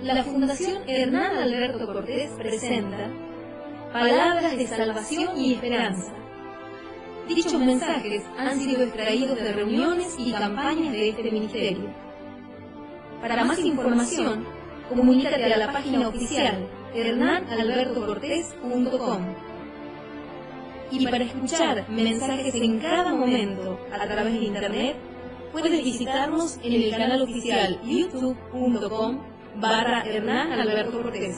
La Fundación Hernán Alberto Cortés presenta Palabras de Salvación y Esperanza. Dichos mensajes han sido extraídos de reuniones y campañas de este ministerio. Para más información, comunícate a la página oficial hernanalbertocortés.com. Y para escuchar mensajes en cada momento a través de internet, puedes visitarnos en el canal oficial youtube.com/Hernán Alberto Cortés.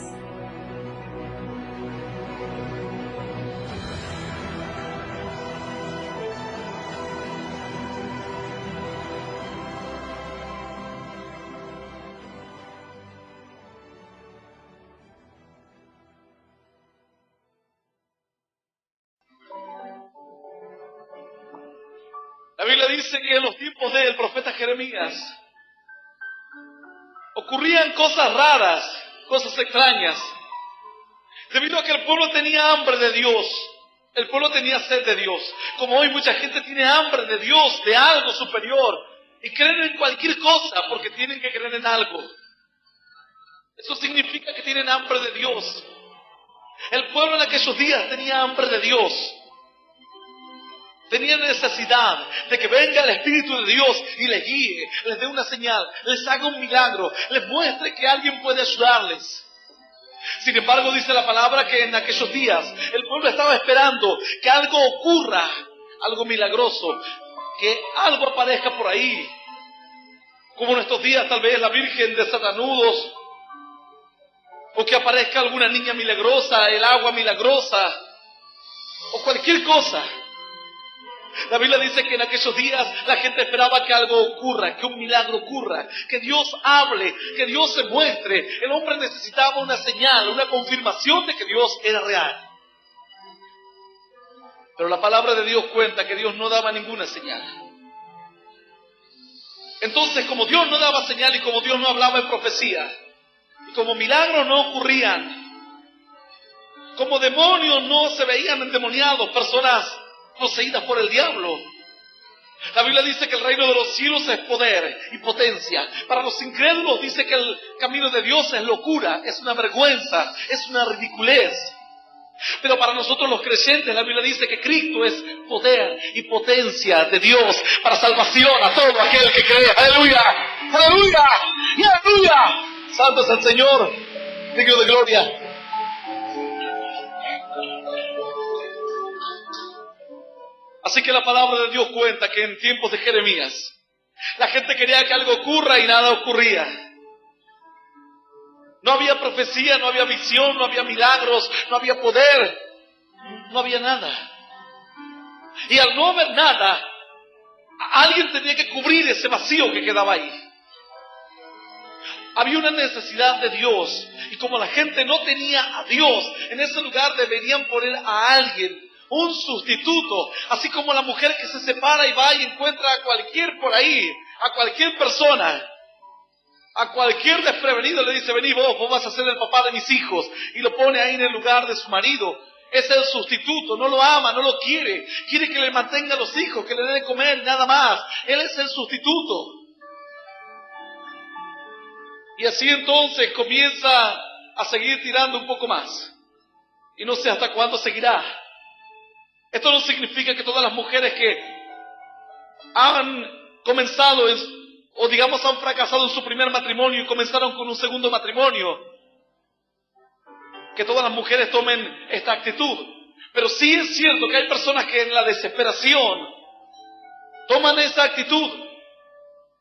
La Biblia dice que en los tiempos del profeta Jeremías ocurrían cosas raras, cosas extrañas, debido a que el pueblo tenía hambre de Dios, el pueblo tenía sed de Dios. Como hoy mucha gente tiene hambre de Dios, de algo superior, y creen en cualquier cosa porque tienen que creer en algo. Eso significa que tienen hambre de Dios. El pueblo en aquellos días tenía hambre de Dios. Tenía necesidad de que venga el Espíritu de Dios y les guíe, les dé una señal, les haga un milagro, les muestre que alguien puede ayudarles. Sin embargo, dice la palabra que en aquellos días el pueblo estaba esperando que algo ocurra, algo milagroso, que algo aparezca por ahí. Como en estos días tal vez la Virgen de Satanudos, o que aparezca alguna niña milagrosa, el agua milagrosa, o cualquier cosa. La Biblia dice que en aquellos días la gente esperaba que algo ocurra, que un milagro ocurra, que Dios hable, que Dios se muestre. El hombre necesitaba una señal, una confirmación de que Dios era real. Pero la palabra de Dios cuenta que Dios no daba ninguna señal. Entonces, como Dios no daba señal y como Dios no hablaba en profecía, y como milagros no ocurrían, como demonios no se veían endemoniados, personas poseídas por el diablo. La Biblia dice que el reino de los cielos es poder y potencia. Para los incrédulos dice que el camino de Dios es locura, es una vergüenza, es una ridiculez. Pero para nosotros los creyentes, la Biblia dice que Cristo es poder y potencia de Dios para salvación a todo aquel que cree. ¡Aleluya! ¡Aleluya! ¡Y aleluya! Santo es el Señor, digno de gloria. Así que la palabra de Dios cuenta que en tiempos de Jeremías, la gente quería que algo ocurra y nada ocurría. No había profecía, no había visión, no había milagros, no había poder, no había nada. Y al no haber nada, alguien tenía que cubrir ese vacío que quedaba ahí. Había una necesidad de Dios, y como la gente no tenía a Dios, en ese lugar deberían poner a alguien, un sustituto, así como la mujer que se separa y va y encuentra a cualquier por ahí, a cualquier persona, a cualquier desprevenido le dice: vení vos vas a ser el papá de mis hijos, y lo pone ahí en el lugar de su marido. Es el sustituto, no lo ama, no lo quiere, quiere que le mantenga a los hijos, que le dé de comer y nada más. Él es el sustituto. Y así entonces comienza a seguir tirando un poco más, y no sé hasta cuándo seguirá. Esto no significa que todas las mujeres que han comenzado, o digamos han fracasado en su primer matrimonio y comenzaron con un segundo matrimonio, que todas las mujeres tomen esta actitud. Pero sí es cierto que hay personas que en la desesperación toman esa actitud.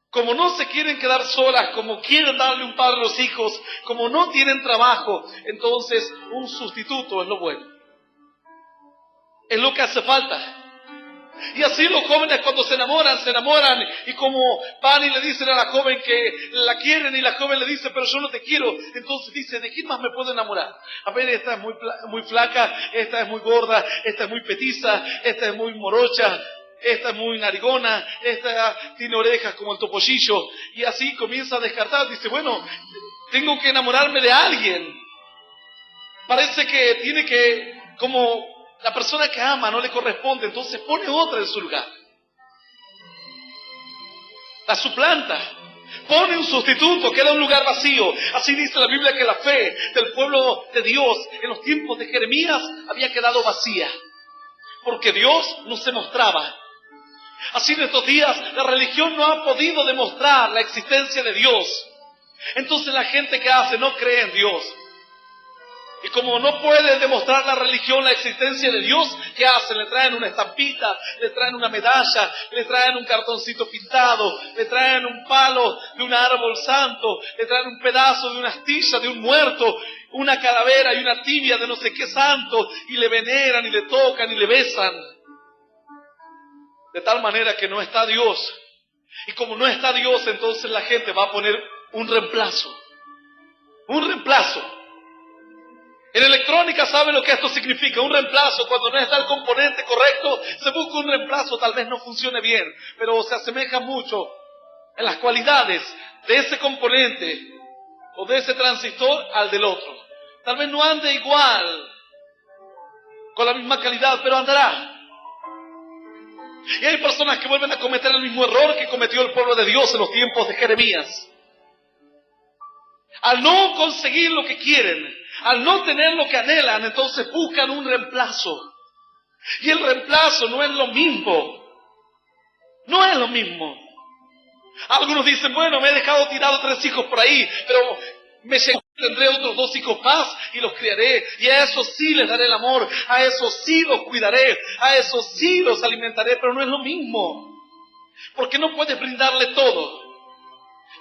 Como no se quieren quedar solas, como quieren darle un padre a los hijos, como no tienen trabajo, entonces un sustituto es lo bueno. Es lo que hace falta. Y así los jóvenes cuando se enamoran, y como van y le dicen a la joven que la quieren, y la joven le dice: pero yo no te quiero, entonces dice: ¿de quién más me puedo enamorar? A ver, esta es muy flaca, esta es muy gorda, esta es muy petiza, esta es muy morocha, esta es muy narigona, esta tiene orejas como el topollillo, y así comienza a descartar. Dice: bueno, tengo que enamorarme de alguien. Parece que tiene que, como la persona que ama no le corresponde, entonces pone otra en su lugar. La suplanta. Pone un sustituto, queda un lugar vacío. Así dice la Biblia que la fe del pueblo de Dios en los tiempos de Jeremías había quedado vacía, porque Dios no se mostraba. Así en estos días la religión no ha podido demostrar la existencia de Dios. Entonces la gente que hace no cree en Dios. Y como no puede demostrar la religión la existencia de Dios, ¿qué hacen? Le traen una estampita, le traen una medalla, le traen un cartoncito pintado, le traen un palo de un árbol santo, le traen un pedazo de una astilla de un muerto, una calavera y una tibia de no sé qué santo, y le veneran y le tocan y le besan. De tal manera que no está Dios. Y como no está Dios, entonces la gente va a poner un reemplazo. Un reemplazo. En electrónica saben lo que esto significa, un reemplazo. Cuando no está el componente correcto, se busca un reemplazo, tal vez no funcione bien, pero se asemeja mucho en las cualidades de ese componente o de ese transistor al del otro. Tal vez no ande igual, con la misma calidad, pero andará. Y hay personas que vuelven a cometer el mismo error que cometió el pueblo de Dios en los tiempos de Jeremías. Al no conseguir lo que quieren, al no tener lo que anhelan, entonces buscan un reemplazo. Y el reemplazo no es lo mismo. No es lo mismo. Algunos dicen, bueno, me he dejado tirado 3 hijos por ahí, pero tendré otros 2 hijos más y los criaré. Y a esos sí les daré el amor, a esos sí los cuidaré, a esos sí los alimentaré, pero no es lo mismo. Porque no puedes brindarle todo.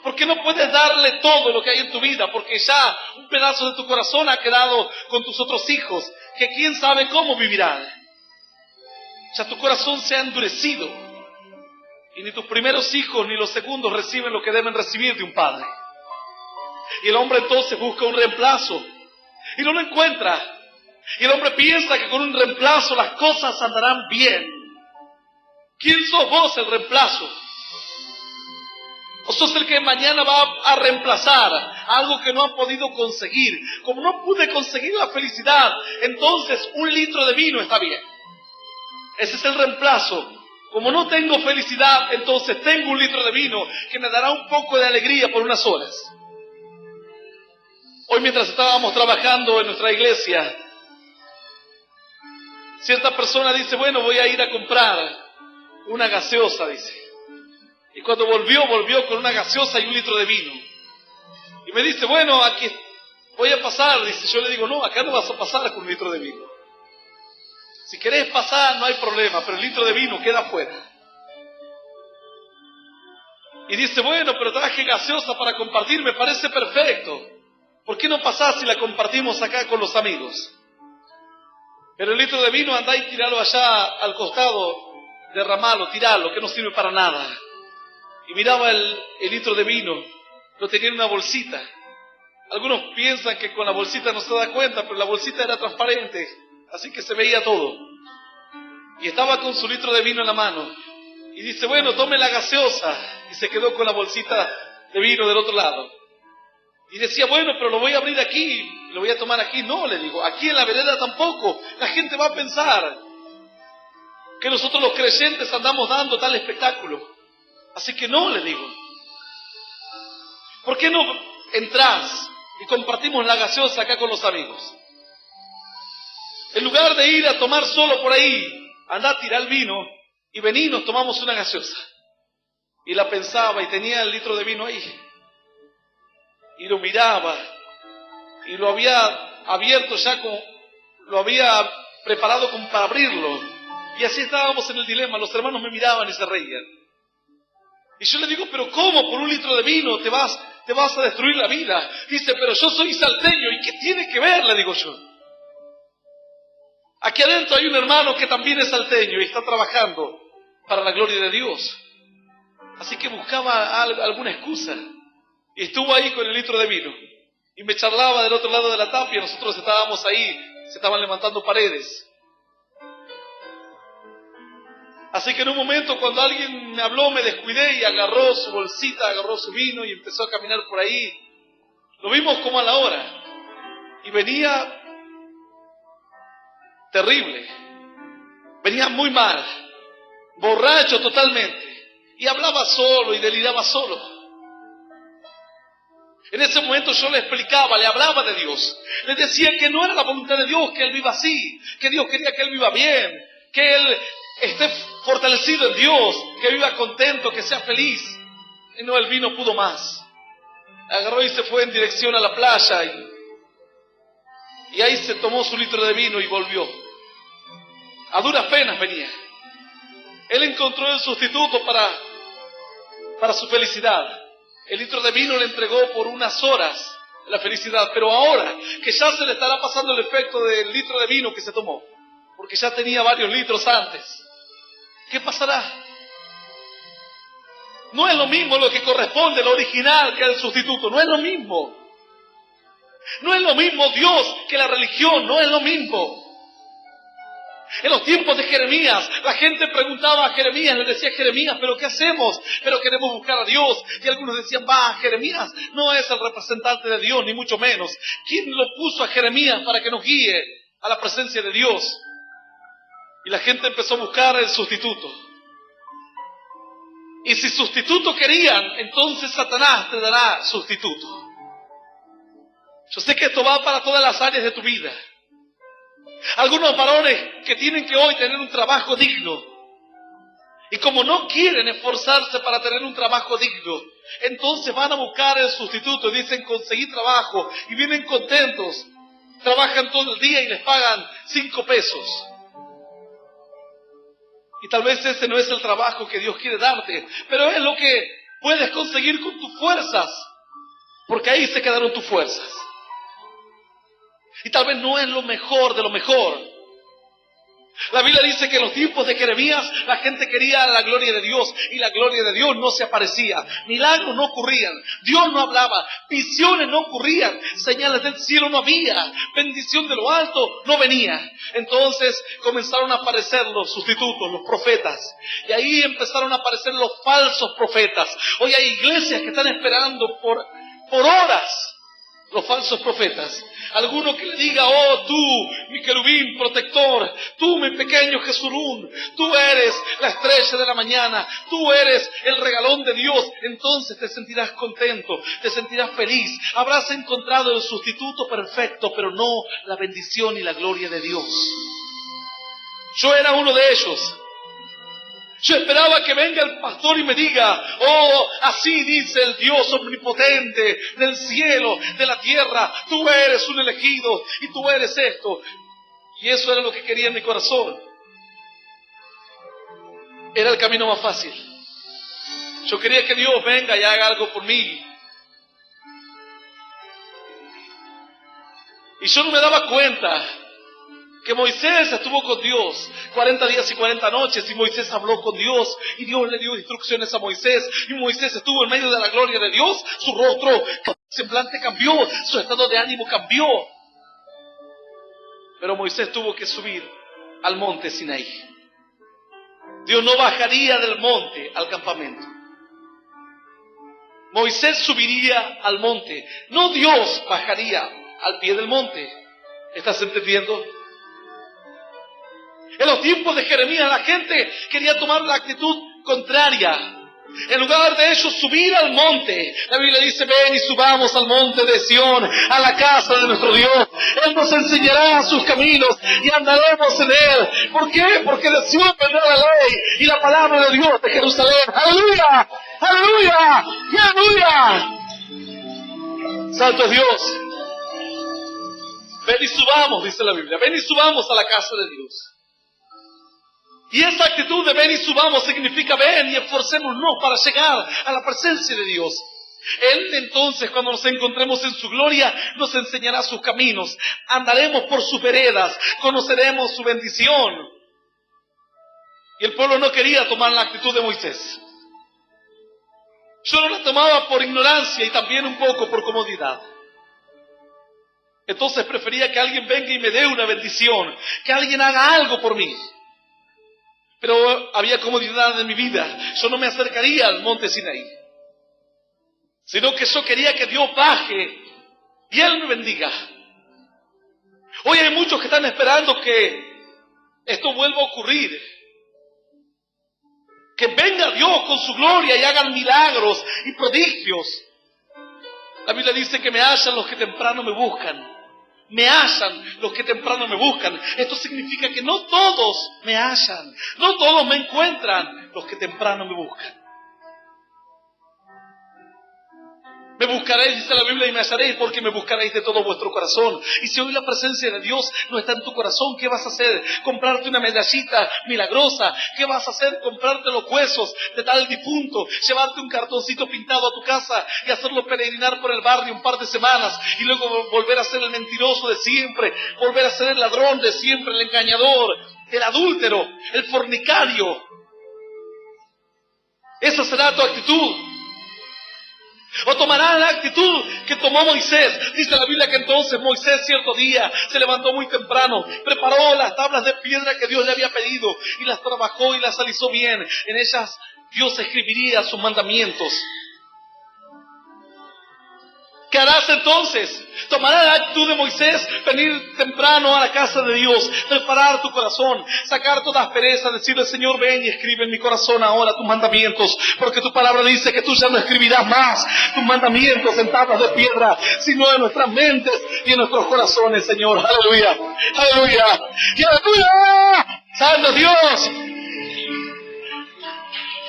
Porque no puedes darle todo lo que hay en tu vida, porque ya un pedazo de tu corazón ha quedado con tus otros hijos, que quién sabe cómo vivirán. Ya tu corazón se ha endurecido, y ni tus primeros hijos ni los segundos reciben lo que deben recibir de un padre. Y el hombre entonces busca un reemplazo, y no lo encuentra. Y el hombre piensa que con un reemplazo las cosas andarán bien. ¿Quién sos vos el reemplazo? ¿O sos el que mañana va a reemplazar algo que no ha podido conseguir? Como no pude conseguir la felicidad, entonces 1 litro de vino está bien. Ese es el reemplazo. Como no tengo felicidad, entonces tengo 1 litro de vino que me dará un poco de alegría por unas horas. Hoy mientras estábamos trabajando en nuestra iglesia, cierta persona dice, bueno, voy a ir a comprar una gaseosa, dice. Y cuando volvió con una gaseosa y 1 litro de vino. Y me dice, bueno, aquí voy a pasar. Dice, yo le digo, no, acá no vas a pasar con 1 litro de vino. Si querés pasar, no hay problema, pero el litro de vino queda afuera. Y dice, bueno, pero traje gaseosa para compartir, me parece perfecto. ¿Por qué no pasás si la compartimos acá con los amigos? Pero el litro de vino andá y tiralo allá al costado, derramalo, tiralo, que no sirve para nada. Y miraba el litro de vino, lo tenía en una bolsita. Algunos piensan que con la bolsita no se da cuenta, pero la bolsita era transparente, así que se veía todo. Y estaba con su litro de vino en la mano. Y dice, bueno, tome la gaseosa. Y se quedó con la bolsita de vino del otro lado. Y decía, bueno, pero lo voy a abrir aquí, lo voy a tomar aquí. No, le digo, aquí en la vereda tampoco. La gente va a pensar que nosotros los creyentes andamos dando tal espectáculo. Así que no, le digo. ¿Por qué no entrás y compartimos la gaseosa acá con los amigos? En lugar de ir a tomar solo por ahí, andá a tirar el vino y vení y nos tomamos una gaseosa. Y la pensaba y tenía el litro de vino ahí. Y lo miraba y lo había abierto ya, lo había preparado como para abrirlo. Y así estábamos en el dilema, los hermanos me miraban y se reían. Y yo le digo, pero ¿cómo por 1 litro de vino te vas a destruir la vida? Dice, pero yo soy salteño, ¿y qué tiene que ver? Le digo yo. Aquí adentro hay un hermano que también es salteño y está trabajando para la gloria de Dios. Así que buscaba alguna excusa. Y estuvo ahí con el litro de vino. Y me charlaba del otro lado de la tapia, nosotros estábamos ahí, se estaban levantando paredes. Así que en un momento cuando alguien me habló me descuidé y agarró su bolsita, agarró su vino y empezó a caminar por ahí. Lo vimos como a la hora. Y venía terrible. Venía muy mal. Borracho totalmente. Y hablaba solo y deliraba solo. En ese momento yo le explicaba, le hablaba de Dios. Le decía que no era la voluntad de Dios que él viva así, que Dios quería que él viva bien, que él esté fortalecido en Dios, que viva contento, que sea feliz. Y no, el vino pudo más. Agarró y se fue en dirección a la playa y ahí se tomó su litro de vino y volvió. A duras penas venía. Él encontró el sustituto para su felicidad. El litro de vino le entregó por unas horas la felicidad, pero ahora que ya se le estará pasando el efecto del litro de vino que se tomó, porque ya tenía varios litros antes, ¿qué pasará? No es lo mismo lo que corresponde, lo original, que el sustituto. No es lo mismo. No es lo mismo Dios que la religión. No es lo mismo. En los tiempos de Jeremías, la gente preguntaba a Jeremías, le decía: Jeremías, ¿pero qué hacemos? Pero queremos buscar a Dios. Y algunos decían: Jeremías no es el representante de Dios, ni mucho menos. ¿Quién lo puso a Jeremías para que nos guíe a la presencia de Dios? Y la gente empezó a buscar el sustituto. Y si sustituto querían, entonces Satanás te dará sustituto. Yo sé que esto va para todas las áreas de tu vida. Algunos varones que tienen que hoy tener un trabajo digno, y como no quieren esforzarse para tener un trabajo digno, entonces van a buscar el sustituto y dicen: conseguí trabajo, y vienen contentos. Trabajan todo el día y les pagan 5 pesos. Y tal vez ese no es el trabajo que Dios quiere darte, pero es lo que puedes conseguir con tus fuerzas, porque ahí se quedaron tus fuerzas. Y tal vez no es lo mejor de lo mejor. La Biblia dice que en los tiempos de Jeremías la gente quería la gloria de Dios, y la gloria de Dios no se aparecía. Milagros no ocurrían, Dios no hablaba, visiones no ocurrían, señales del cielo no había, bendición de lo alto no venía. Entonces comenzaron a aparecer los sustitutos, los profetas, y ahí empezaron a aparecer los falsos profetas. Hoy hay iglesias que están esperando por horas los falsos profetas. Alguno que le diga: oh, tú, mi querubín protector, tú, mi pequeño Jesurún, tú eres la estrella de la mañana, tú eres el regalón de Dios. Entonces te sentirás contento, te sentirás feliz, habrás encontrado el sustituto perfecto, pero no la bendición y la gloria de Dios. Yo era uno de ellos. Yo esperaba que venga el pastor y me diga: oh, así dice el Dios omnipotente del cielo, de la tierra, tú eres un elegido y tú eres esto. Y eso era lo que quería en mi corazón. Era el camino más fácil. Yo quería que Dios venga y haga algo por mí. Y yo no me daba cuenta que Moisés estuvo con Dios 40 días y 40 noches, y Moisés habló con Dios, y Dios le dio instrucciones a Moisés, y Moisés estuvo en medio de la gloria de Dios. Su rostro, su semblante cambió, su estado de ánimo cambió. Pero Moisés tuvo que subir al monte Sinaí. Dios no bajaría del monte al campamento. Moisés subiría al monte, no Dios bajaría al pie del monte. ¿Estás entendiendo? En los tiempos de Jeremías la gente quería tomar la actitud contraria. En lugar de ellos subir al monte, la Biblia dice: ven y subamos al monte de Sión, a la casa de nuestro Dios. Él nos enseñará sus caminos y andaremos en él. ¿Por qué? Porque de Sión vendrá la ley y la palabra de Dios de Jerusalén. ¡Aleluya! ¡Aleluya! ¡Aleluya! Santo es Dios. Ven y subamos, dice la Biblia. Ven y subamos a la casa de Dios. Y esa actitud de ven y subamos significa: ven y esforcémonos para llegar a la presencia de Dios. Él entonces, cuando nos encontremos en su gloria, nos enseñará sus caminos. Andaremos por sus veredas, conoceremos su bendición. Y el pueblo no quería tomar la actitud de Moisés. Yo no la tomaba por ignorancia y también un poco por comodidad. Entonces prefería que alguien venga y me dé una bendición, que alguien haga algo por mí. Pero había comodidad en mi vida. Yo no me acercaría al monte Sinaí, sino que yo quería que Dios baje y Él me bendiga. Hoy hay muchos que están esperando que esto vuelva a ocurrir, que venga Dios con su gloria y hagan milagros y prodigios. La Biblia dice que me hallan los que temprano me buscan. Me hallan los que temprano me buscan. Esto significa que no todos me hallan, no todos me encuentran los que temprano me buscan. Me buscaréis, dice la Biblia, y me hallaréis, porque me buscaréis de todo vuestro corazón. Y si hoy la presencia de Dios no está en tu corazón, ¿qué vas a hacer? ¿Comprarte una medallita milagrosa? ¿Qué vas a hacer? ¿Comprarte los huesos de tal difunto? ¿Llevarte un cartoncito pintado a tu casa y hacerlo peregrinar por el barrio un par de semanas? Y luego volver a ser el mentiroso de siempre, volver a ser el ladrón de siempre, el engañador, el adúltero, el fornicario. Esa será tu actitud. O tomará la actitud que tomó Moisés. Dice la Biblia que entonces Moisés cierto día se levantó muy temprano, preparó las tablas de piedra que Dios le había pedido y las trabajó y las alisó bien. En ellas Dios escribiría sus mandamientos. ¿Qué harás entonces? Tomará la actitud de Moisés, venir temprano a la casa de Dios, preparar tu corazón, sacar toda aspereza, decirle: Señor, ven y escribe en mi corazón ahora tus mandamientos, porque tu palabra dice que tú ya no escribirás más tus mandamientos en tablas de piedra, sino en nuestras mentes y en nuestros corazones, Señor. Aleluya, aleluya, y aleluya. Santo Dios,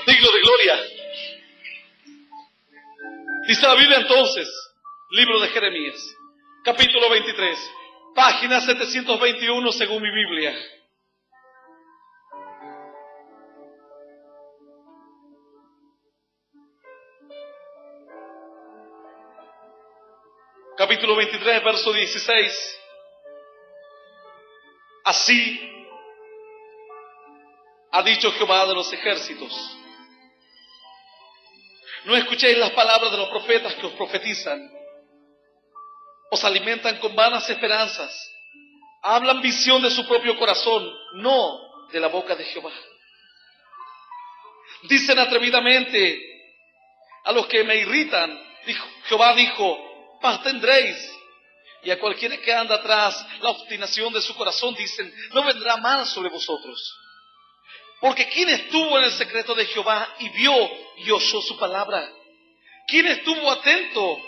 digno de gloria. Dice la Biblia entonces, libro de Jeremías, capítulo 23, página 721 según mi Biblia. Capítulo 23, verso 16. Así ha dicho Jehová de los ejércitos: no escuchéis las palabras de los profetas que os profetizan. Os alimentan con vanas esperanzas. Hablan visión de su propio corazón, no de la boca de Jehová. Dicen atrevidamente a los que me irritan, Jehová dijo: paz tendréis. Y a cualquiera que anda atrás la obstinación de su corazón, dicen: no vendrá mal sobre vosotros. Porque ¿quién estuvo en el secreto de Jehová y vio y oyó su palabra? ¿Quién estuvo atento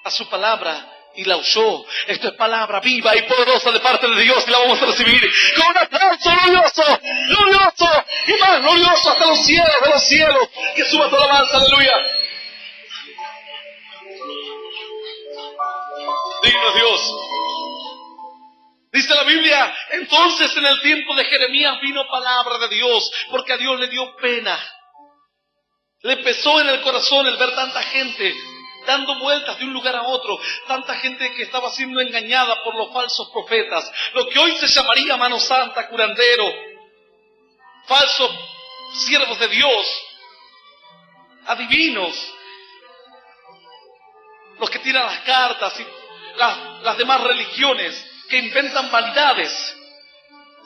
a su palabra y la oyó? Esto es palabra viva y poderosa de parte de Dios, y la vamos a recibir con un aplauso glorioso, glorioso y más glorioso hasta los cielos de los cielos. Que suba tu alabanza, aleluya. Digno es Dios. Dice la Biblia, entonces en el tiempo de Jeremías vino palabra de Dios, porque a Dios le dio pena. Le pesó en el corazón el ver tanta gente dando vueltas de un lugar a otro, tanta gente que estaba siendo engañada por los falsos profetas, lo que hoy se llamaría mano santa, curandero, falsos siervos de Dios, adivinos, los que tiran las cartas y las demás religiones que inventan vanidades,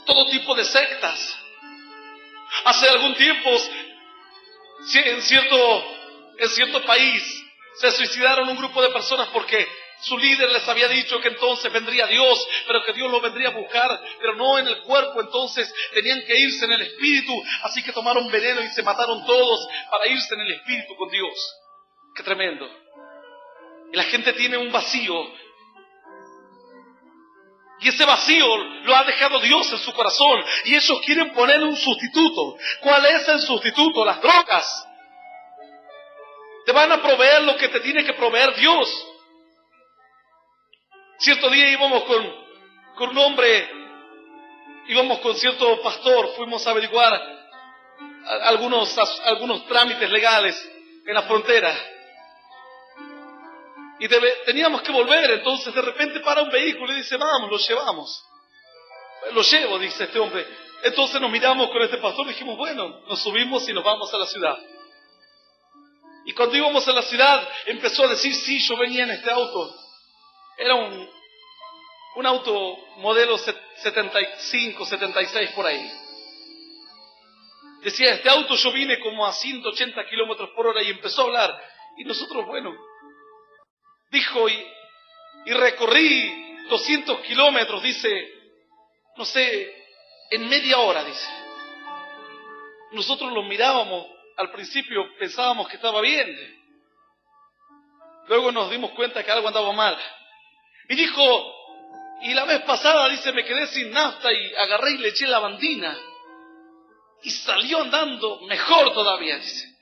todo tipo de sectas. Hace algún tiempo, en cierto país, se suicidaron un grupo de personas porque su líder les había dicho que entonces vendría Dios, pero que Dios los vendría a buscar, pero no en el cuerpo. Entonces tenían que irse en el espíritu, así que tomaron veneno y se mataron todos para irse en el espíritu con Dios. ¡Qué tremendo! Y la gente tiene un vacío, y ese vacío lo ha dejado Dios en su corazón, y ellos quieren poner un sustituto. ¿Cuál es el sustituto? Las drogas. Te van a proveer lo que te tiene que proveer Dios. Cierto día íbamos con un hombre, íbamos con cierto pastor, fuimos a averiguar algunos trámites legales en la frontera. Y teníamos que volver, entonces de repente para un vehículo y dice: vamos, lo llevamos. Lo llevo, dice este hombre. Entonces nos miramos con este pastor y dijimos: bueno, nos subimos y nos vamos a la ciudad. Y cuando íbamos a la ciudad empezó a decir: sí, yo venía en este auto. Era un auto modelo 75, 76 por ahí. Decía: este auto yo vine como a 180 kilómetros por hora, y empezó a hablar. Y nosotros, bueno, dijo, y recorrí 200 kilómetros, dice, no sé, en media hora, dice. Nosotros lo mirábamos, al principio pensábamos que estaba bien. Luego nos dimos cuenta que algo andaba mal. Y dijo, y la vez pasada, dice, me quedé sin nafta y agarré y le eché lavandina. Y salió andando mejor todavía, dice.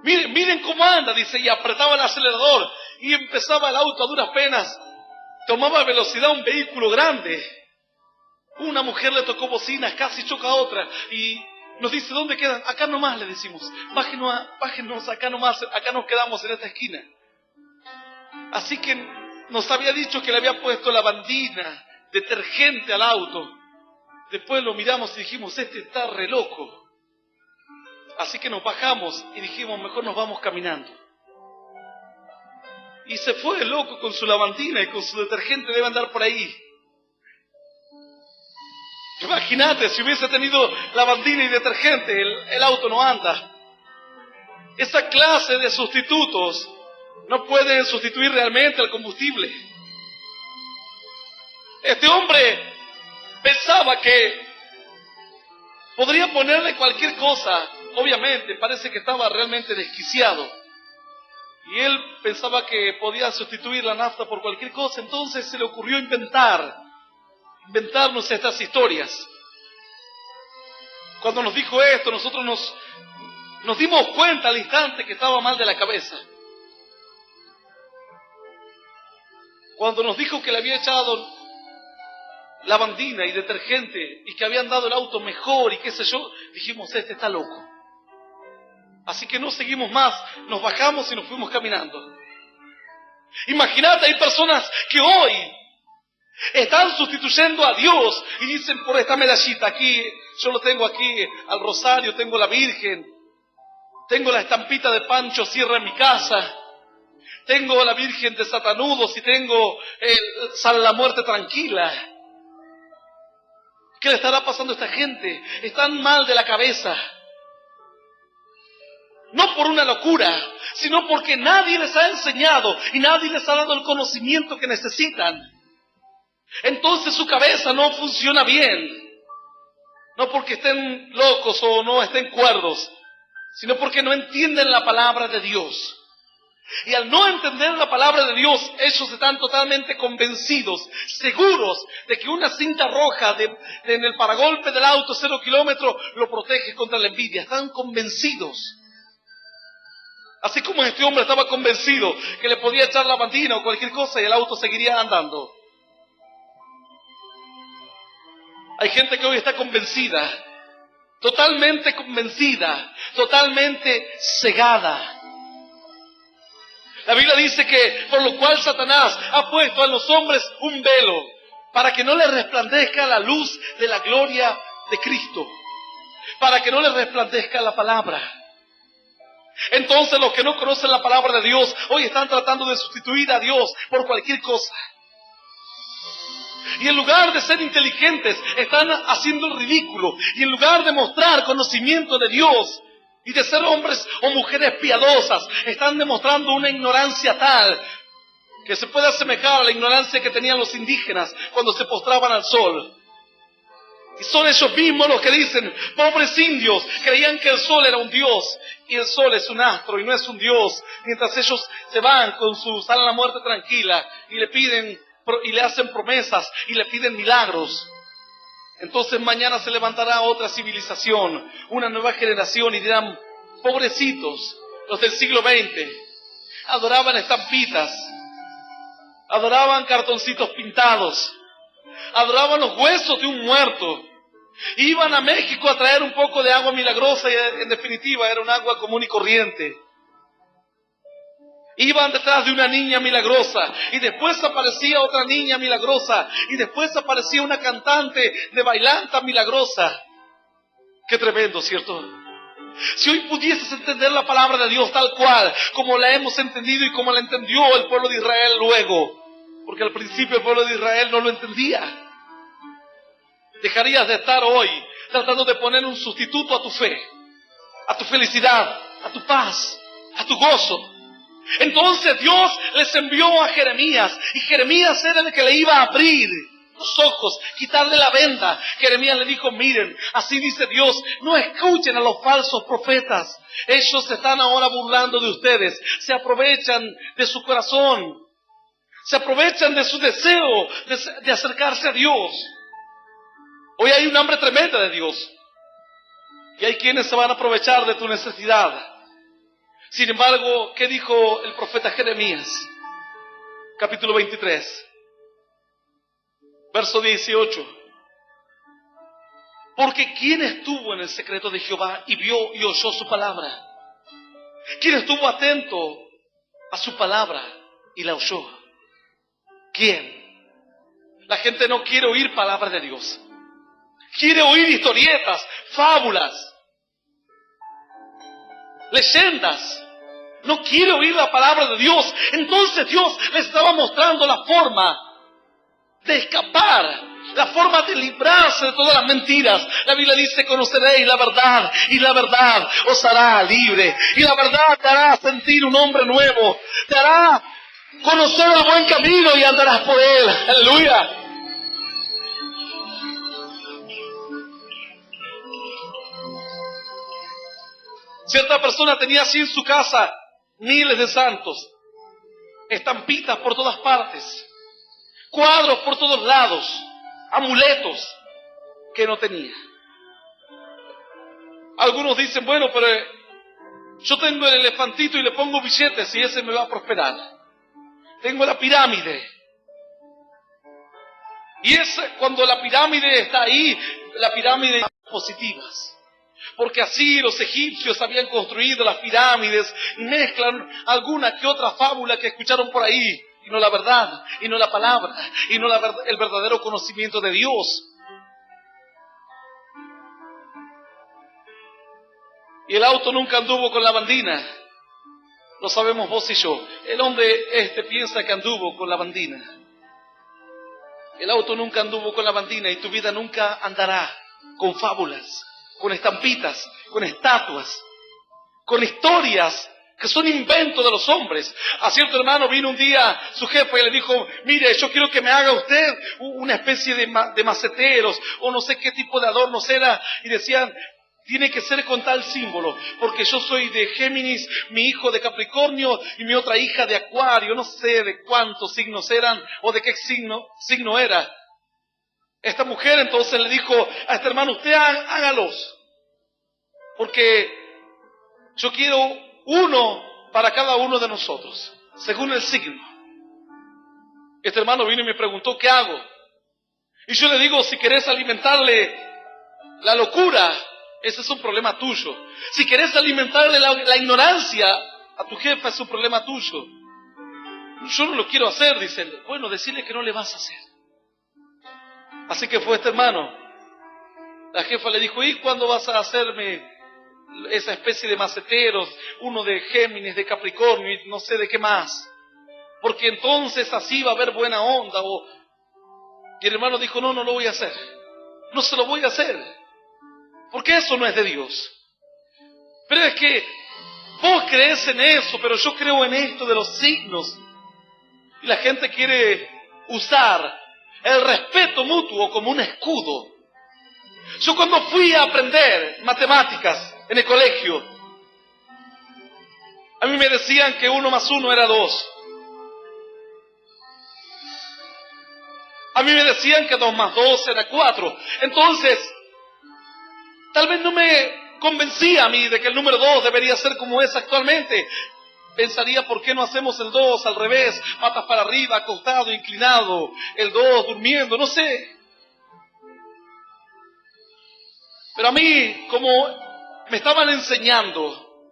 Miren cómo anda, dice, y apretaba el acelerador y empezaba el auto a duras penas. Tomaba velocidad un vehículo grande. Una mujer le tocó bocinas, casi choca a otra y nos dice, ¿dónde quedan? Acá nomás, le decimos. Bájenos acá nomás, acá nos quedamos en esta esquina. Así que nos había dicho que le había puesto lavandina, detergente al auto. Después lo miramos y dijimos, este está re loco. Así que nos bajamos y dijimos, mejor nos vamos caminando. Y se fue el loco con su lavandina y con su detergente, debe andar por ahí. Imagínate, si hubiese tenido lavandina y detergente, el auto no anda. Esa clase de sustitutos no pueden sustituir realmente el combustible. Este hombre pensaba que podría ponerle cualquier cosa. Obviamente, parece que estaba realmente desquiciado. Y él pensaba que podía sustituir la nafta por cualquier cosa. Entonces se le ocurrió inventarnos estas historias. Cuando nos dijo esto, nosotros nos dimos cuenta al instante que estaba mal de la cabeza. Cuando nos dijo que le había echado lavandina y detergente y que habían dado el auto mejor y qué sé yo, dijimos, este está loco. Así que no seguimos más, nos bajamos y nos fuimos caminando. Imagínate, hay personas que hoy están sustituyendo a Dios y dicen, por esta medallita aquí, yo lo tengo aquí al rosario, tengo la Virgen, tengo la estampita de Pancho Sierra en mi casa, tengo la Virgen de Satanudos y tengo San la Muerte Tranquila. ¿Qué le estará pasando a esta gente? Están mal de la cabeza. No por una locura, sino porque nadie les ha enseñado y nadie les ha dado el conocimiento que necesitan. Entonces su cabeza no funciona bien. No porque estén locos o no estén cuerdos, sino porque no entienden la palabra de Dios. Y al no entender la palabra de Dios, ellos están totalmente convencidos, seguros de que una cinta roja en el paragolpe del auto 0 kilómetros lo protege contra la envidia. Están convencidos. Así como este hombre estaba convencido que le podía echar lavandina o cualquier cosa y el auto seguiría andando. Hay gente que hoy está convencida, totalmente cegada. La Biblia dice que por lo cual Satanás ha puesto a los hombres un velo para que no les resplandezca la luz de la gloria de Cristo, para que no les resplandezca la palabra. Entonces los que no conocen la palabra de Dios hoy están tratando de sustituir a Dios por cualquier cosa. Y en lugar de ser inteligentes, están haciendo el ridículo. Y en lugar de mostrar conocimiento de Dios y de ser hombres o mujeres piadosas, están demostrando una ignorancia tal que se puede asemejar a la ignorancia que tenían los indígenas cuando se postraban al sol. Y son ellos mismos los que dicen, pobres indios, creían que el sol era un dios, y el sol es un astro y no es un dios, mientras ellos se van con su San la Muerte Tranquila y le piden y le hacen promesas y le piden milagros. Entonces mañana se levantará otra civilización, una nueva generación, y dirán, pobrecitos, los del siglo XX, adoraban estampitas, adoraban cartoncitos pintados, adoraban los huesos de un muerto, iban a México a traer un poco de agua milagrosa y en definitiva era un agua común y corriente. Iban detrás de una niña milagrosa y después aparecía otra niña milagrosa y después aparecía una cantante de bailanta milagrosa. Qué tremendo, ¿cierto? Si hoy pudieses entender la palabra de Dios tal cual, como la hemos entendido y como la entendió el pueblo de Israel luego, porque al principio el pueblo de Israel no lo entendía, dejarías de estar hoy tratando de poner un sustituto a tu fe, a tu felicidad, a tu paz, a tu gozo. Entonces Dios les envió a Jeremías, y Jeremías era el que le iba a abrir los ojos, quitarle la venda. Jeremías le dijo, miren, así dice Dios, no escuchen a los falsos profetas. Ellos se están ahora burlando de ustedes, se aprovechan de su corazón, se aprovechan de su deseo de acercarse a Dios. Hoy hay un hambre tremenda de Dios y hay quienes se van a aprovechar de tu necesidad. Sin embargo, ¿qué dijo el profeta Jeremías? Capítulo 23, verso 18. Porque ¿quién estuvo en el secreto de Jehová y vio y oyó su palabra? ¿Quién estuvo atento a su palabra y la oyó? ¿Quién? La gente no quiere oír palabra de Dios. Quiere oír historietas, fábulas, leyendas. No quiere oír la palabra de Dios. Entonces Dios les estaba mostrando la forma de escapar, la forma de librarse de todas las mentiras. La Biblia dice, conoceréis la verdad y la verdad os hará libre. Y la verdad te hará sentir un hombre nuevo. Te hará conocer el buen camino y andarás por él. Aleluya. Cierta persona tenía así en su casa miles de santos, estampitas por todas partes, cuadros por todos lados, amuletos que no tenía. Algunos dicen, bueno, pero yo tengo el elefantito y le pongo billetes y ese me va a prosperar. Tengo la pirámide. Y cuando la pirámide está ahí, la pirámide es positivas. Porque así los egipcios habían construido las pirámides y mezclan alguna que otra fábula que escucharon por ahí, y no la verdad, y no la palabra, y no el verdadero conocimiento de Dios. Y el auto nunca anduvo con la bandina. Lo sabemos vos y yo. El hombre piensa que anduvo con la bandina. El auto nunca anduvo con la bandina y tu vida nunca andará con fábulas, con estampitas, con estatuas, con historias que son inventos de los hombres. A cierto hermano vino un día su jefe y le dijo, mire, yo quiero que me haga usted una especie de maceteros, o no sé qué tipo de adornos era, y decían, tiene que ser con tal símbolo, porque yo soy de Géminis, mi hijo de Capricornio y mi otra hija de Acuario, no sé de cuántos signos eran o de qué signo era. Esta mujer entonces le dijo a este hermano, usted hágalos, porque yo quiero uno para cada uno de nosotros, según el signo. Este hermano vino y me preguntó, ¿qué hago? Y yo le digo, si querés alimentarle la locura, ese es un problema tuyo. Si querés alimentarle la ignorancia a tu jefa, es un problema tuyo. Yo no lo quiero hacer, dice él. Bueno, decirle que no le vas a hacer. Así que fue este hermano. La jefa le dijo, ¿y cuándo vas a hacerme esa especie de maceteros? Uno de Géminis, de Capricornio y no sé de qué más. Porque entonces así va a haber buena onda. Y el hermano dijo, no lo voy a hacer. No se lo voy a hacer. Porque eso no es de Dios. Pero es que vos crees en eso, pero yo creo en esto de los signos. Y la gente quiere usar el respeto mutuo como un escudo. Yo cuando fui a aprender matemáticas en el colegio, a mí me decían que 1 más 1 era 2. A mí me decían que 2 más 2 era 4. Entonces, tal vez no me convencía a mí de que el número 2 debería ser como es actualmente. Pensaría, ¿por qué no hacemos el 2 al revés? Patas para arriba, acostado, inclinado. El 2 durmiendo, no sé. Pero a mí, como me estaban enseñando,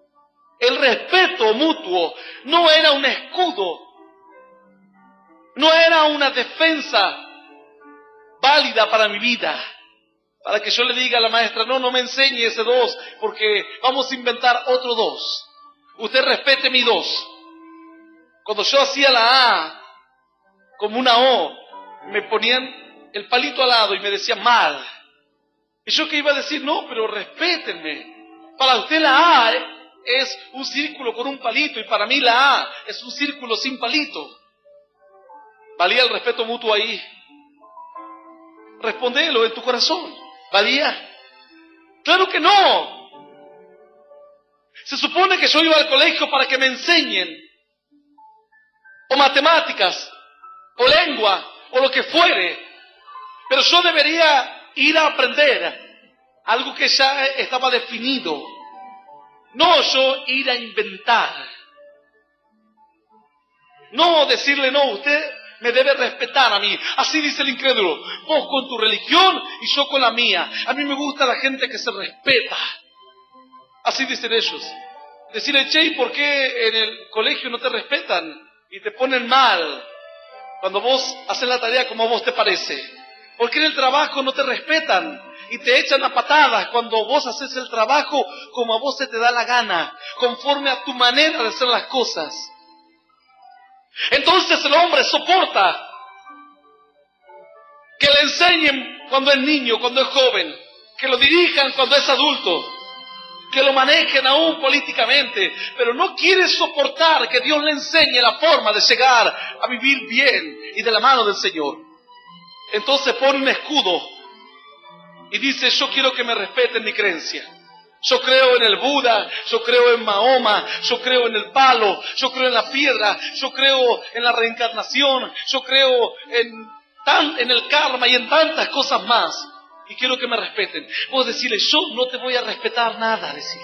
el respeto mutuo no era un escudo. No era una defensa válida para mi vida. Para que yo le diga a la maestra, no me enseñe ese 2, porque vamos a inventar otro 2. Usted respete mi 2. Cuando yo hacía la A como una O, me ponían el palito al lado y me decían mal. Y yo que iba a decir, no, pero respétenme. Para usted la A es un círculo con un palito y para mí la A es un círculo sin palito. Valía el respeto mutuo ahí. Respondelo en tu corazón. ¿Valía? Claro que no. Se supone que yo iba al colegio para que me enseñen, o matemáticas, o lengua, o lo que fuere. Pero yo debería ir a aprender algo que ya estaba definido. No yo ir a inventar. No decirle, no, usted me debe respetar a mí. Así dice el incrédulo. Vos con tu religión y yo con la mía. A mí me gusta la gente que se respeta. Así dicen ellos. Decirle, che, ¿y por qué en el colegio no te respetan? Y te ponen mal cuando vos haces la tarea como a vos te parece. ¿Por qué en el trabajo no te respetan? Y te echan a patadas cuando vos haces el trabajo como a vos se te da la gana, conforme a tu manera de hacer las cosas. Entonces el hombre soporta que le enseñen cuando es niño, cuando es joven, que lo dirijan cuando es adulto, que lo manejen aún políticamente, pero no quiere soportar que Dios le enseñe la forma de llegar a vivir bien y de la mano del Señor. Entonces pone un escudo y dice, yo quiero que me respeten mi creencia. Yo creo en el Buda, yo creo en Mahoma, yo creo en el palo, yo creo en la piedra, yo creo en la reencarnación, yo creo en el karma y en tantas cosas más. Y quiero que me respeten. Vos decirle, yo no te voy a respetar nada, decir.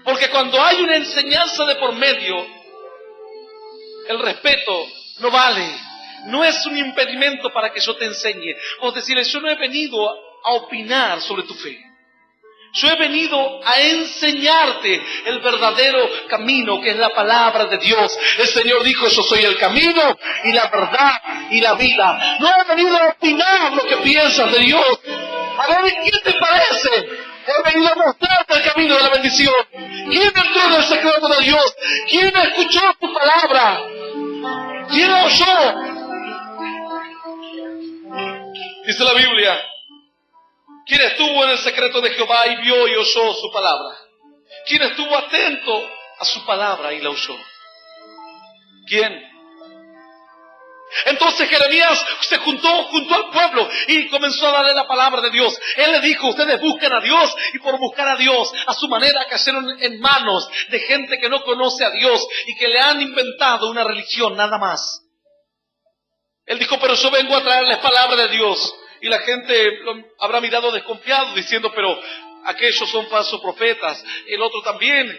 Porque cuando hay una enseñanza de por medio, el respeto no vale. No es un impedimento para que yo te enseñe. Vos decirle, yo no he venido a opinar sobre tu fe. Yo he venido a enseñarte el verdadero camino, que es la palabra de Dios. El Señor dijo, yo soy el camino y la verdad y la vida. No he venido a opinar lo que piensas de Dios. A ver, ¿qué te parece? He venido a mostrarte el camino de la bendición. ¿Quién entró en el secreto de Dios? ¿Quién escuchó tu palabra? ¿Quién oyó? Dice la Biblia, ¿quién estuvo en el secreto de Jehová y vio y oyó su palabra? ¿Quién estuvo atento a su palabra y la oyó? ¿Quién? Entonces Jeremías se juntó al pueblo y comenzó a darle la palabra de Dios. Él le dijo, ustedes buscan a Dios, y por buscar a Dios, a su manera cayeron en manos de gente que no conoce a Dios y que le han inventado una religión, nada más. Él dijo, pero yo vengo a traerles palabra de Dios. Y la gente lo habrá mirado desconfiado, diciendo, pero aquellos son falsos profetas, el otro también.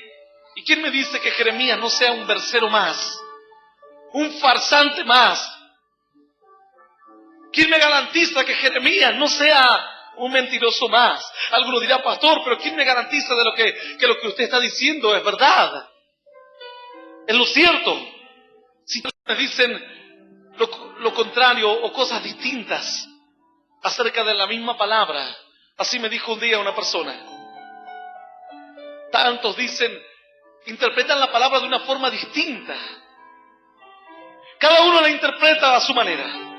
¿Y quién me dice que Jeremías no sea un versero más? Un farsante más. ¿Quién me garantiza que Jeremías no sea un mentiroso más? Algunos dirán, pastor, pero ¿quién me garantiza de que lo que usted está diciendo es verdad? Es lo cierto. Si me dicen lo contrario o cosas distintas acerca de la misma palabra, así me dijo un día una persona. Tantos interpretan la palabra de una forma distinta. Cada uno la interpreta a su manera.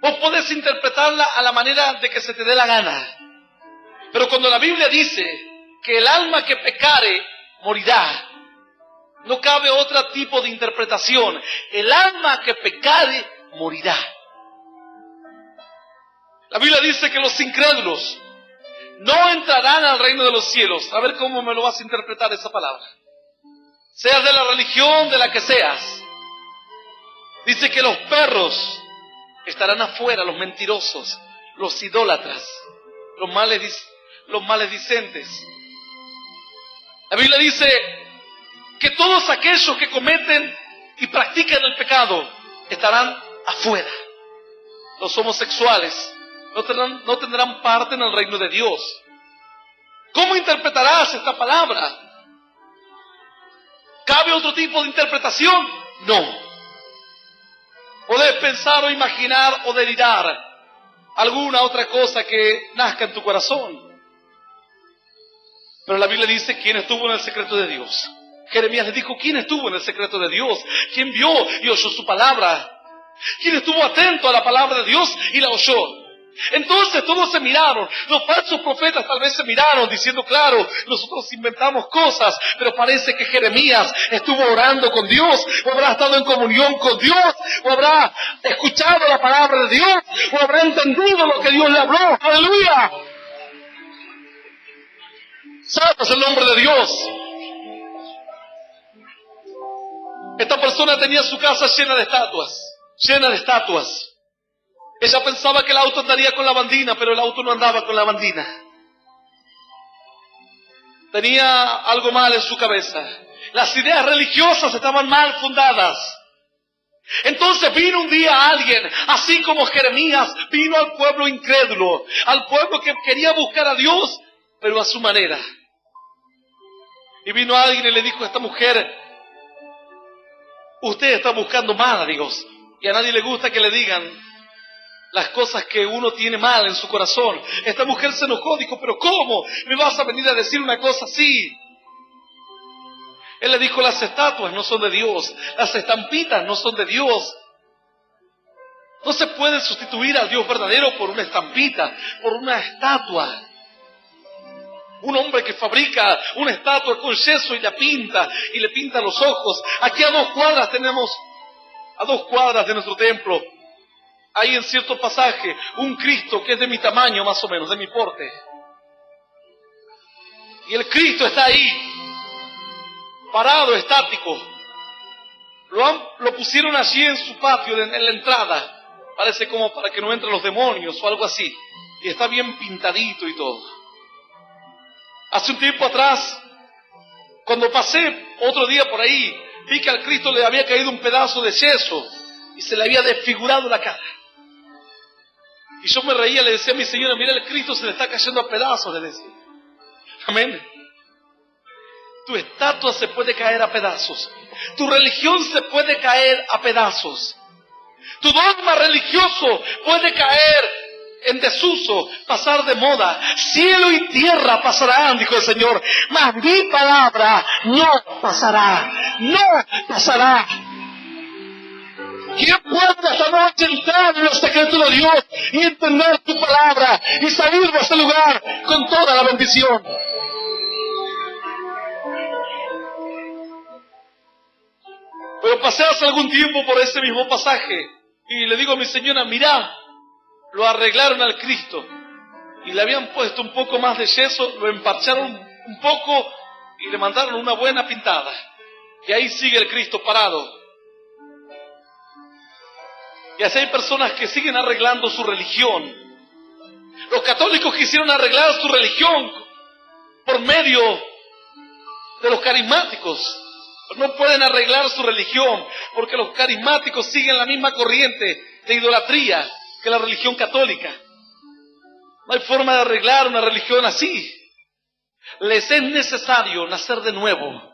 Vos podés interpretarla a la manera de que se te dé la gana. Pero cuando la Biblia dice que el alma que pecare morirá, no cabe otro tipo de interpretación. El alma que pecare morirá. La Biblia dice que los incrédulos no entrarán al reino de los cielos. A ver cómo me lo vas a interpretar esa palabra. Seas de la religión de la que seas. Dice que los perros estarán afuera, los mentirosos, los idólatras, los maledicentes. La Biblia dice que todos aquellos que cometen y practican el pecado estarán afuera. Los homosexuales no tendrán parte en el reino de Dios. ¿Cómo interpretarás esta palabra? ¿Cabe otro tipo de interpretación? No. Podés pensar o imaginar o delirar alguna otra cosa que nazca en tu corazón. Pero la Biblia dice quién estuvo en el secreto de Dios. Jeremías le dijo, ¿quién estuvo en el secreto de Dios? ¿Quién vio y oyó su palabra? ¿Quién estuvo atento a la palabra de Dios y la oyó? Entonces todos se miraron, los falsos profetas tal vez se miraron diciendo, claro, nosotros inventamos cosas, pero parece que Jeremías estuvo orando con Dios, o habrá estado en comunión con Dios, o habrá escuchado la palabra de Dios, o habrá entendido lo que Dios le habló. ¡Aleluya! Santo es el nombre de Dios. Esta persona tenía su casa llena de estatuas. Ella pensaba que el auto andaría con la bandina, pero el auto no andaba con la bandina. Tenía algo mal en su cabeza. Las ideas religiosas estaban mal fundadas. Entonces vino un día alguien, así como Jeremías, vino al pueblo incrédulo, al pueblo que quería buscar a Dios, pero a su manera. Y vino alguien y le dijo a esta mujer, usted está buscando mal a Dios. Y a nadie le gusta que le digan las cosas que uno tiene mal en su corazón. Esta mujer se enojó, dijo, pero ¿cómo me vas a venir a decir una cosa así? Él le dijo, las estatuas no son de Dios, las estampitas no son de Dios. No se puede sustituir al Dios verdadero por una estampita, por una estatua. Un hombre que fabrica una estatua con yeso y le pinta los ojos. Aquí a 2 cuadras tenemos, a 2 cuadras de nuestro templo, hay en cierto pasaje un Cristo que es de mi tamaño más o menos, de mi porte. Y el Cristo está ahí, parado, estático. Lo pusieron allí en su patio, en la entrada. Parece como para que no entren los demonios o algo así. Y está bien pintadito y todo. Hace un tiempo atrás, cuando pasé otro día por ahí, vi que al Cristo le había caído un pedazo de yeso y se le había desfigurado la cara. Y yo me reía, le decía a mi señora, mira, el Cristo se le está cayendo a pedazos, le decía. Amén. Tu estatua se puede caer a pedazos. Tu religión se puede caer a pedazos. Tu dogma religioso puede caer en desuso, pasar de moda. Cielo y tierra pasarán, dijo el Señor, mas mi palabra no pasará. No pasará. ¿Quién puede esta noche entrar en los secretos de Dios y entender tu palabra y salir de este lugar con toda la bendición? Pero pasé hace algún tiempo por ese mismo pasaje y le digo a mi señora, mirá, lo arreglaron al Cristo y le habían puesto un poco más de yeso, lo emparcharon un poco y le mandaron una buena pintada. Y ahí sigue el Cristo parado. Y así hay personas que siguen arreglando su religión. Los católicos quisieron arreglar su religión por medio de los carismáticos. No pueden arreglar su religión porque los carismáticos siguen la misma corriente de idolatría que la religión católica. No hay forma de arreglar una religión así. Les es necesario nacer de nuevo.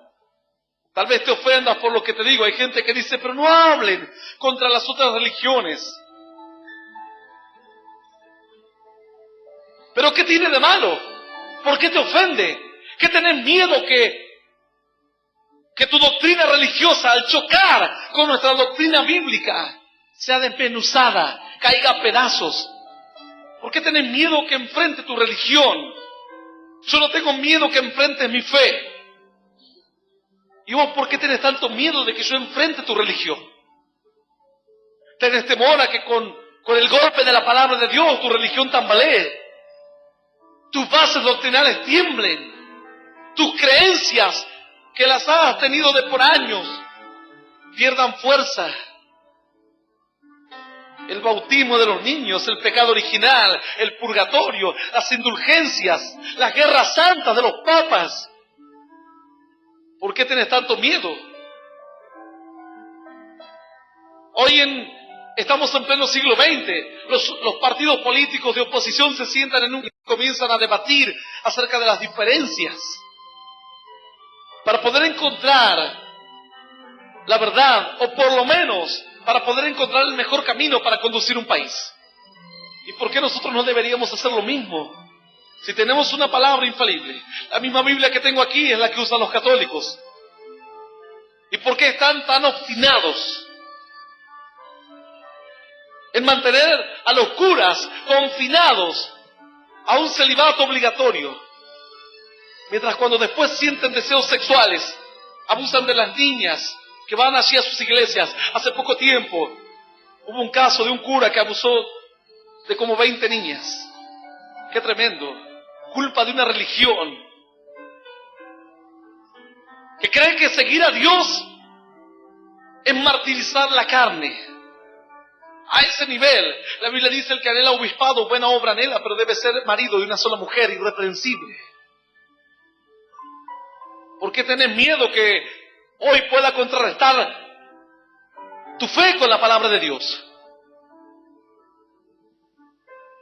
Tal vez te ofendas por lo que te digo. Hay gente que dice, pero no hablen contra las otras religiones. ¿Pero qué tiene de malo? ¿Por qué te ofende? ¿Qué tenés miedo que tu doctrina religiosa, al chocar con nuestra doctrina bíblica, sea desmenuzada, caiga a pedazos? ¿Por qué tenés miedo que enfrente tu religión? Yo no tengo miedo que enfrentes mi fe. ¿Y vos por qué tenés tanto miedo de que yo enfrente tu religión? ¿Tenés temor a que con el golpe de la palabra de Dios tu religión tambalee? Tus bases doctrinales tiemblen. Tus creencias, que las has tenido de por años, pierdan fuerza. El bautismo de los niños, el pecado original, el purgatorio, las indulgencias, las guerras santas de los papas. ¿Por qué tienes tanto miedo? Hoy estamos en pleno siglo XX. Los partidos políticos de oposición se sientan y comienzan a debatir acerca de las diferencias para poder encontrar la verdad, o por lo menos para poder encontrar el mejor camino para conducir un país. ¿Y por qué nosotros no deberíamos hacer lo mismo? Si tenemos una palabra infalible, la misma Biblia que tengo aquí es la que usan los católicos. ¿Y por qué están tan obstinados en mantener a los curas confinados a un celibato obligatorio. Mientras cuando después sienten deseos sexuales, abusan de las niñas que van allí a sus iglesias. Hace poco tiempo hubo un caso de un cura que abusó de como 20 niñas. ¡Qué tremendo! Culpa de una religión que cree que seguir a Dios es martirizar la carne. A ese nivel, la Biblia dice: el que anhela obispado, buena obra anhela, pero debe ser marido de una sola mujer, irreprensible. ¿Por qué tenés miedo que hoy pueda contrarrestar tu fe con la palabra de Dios?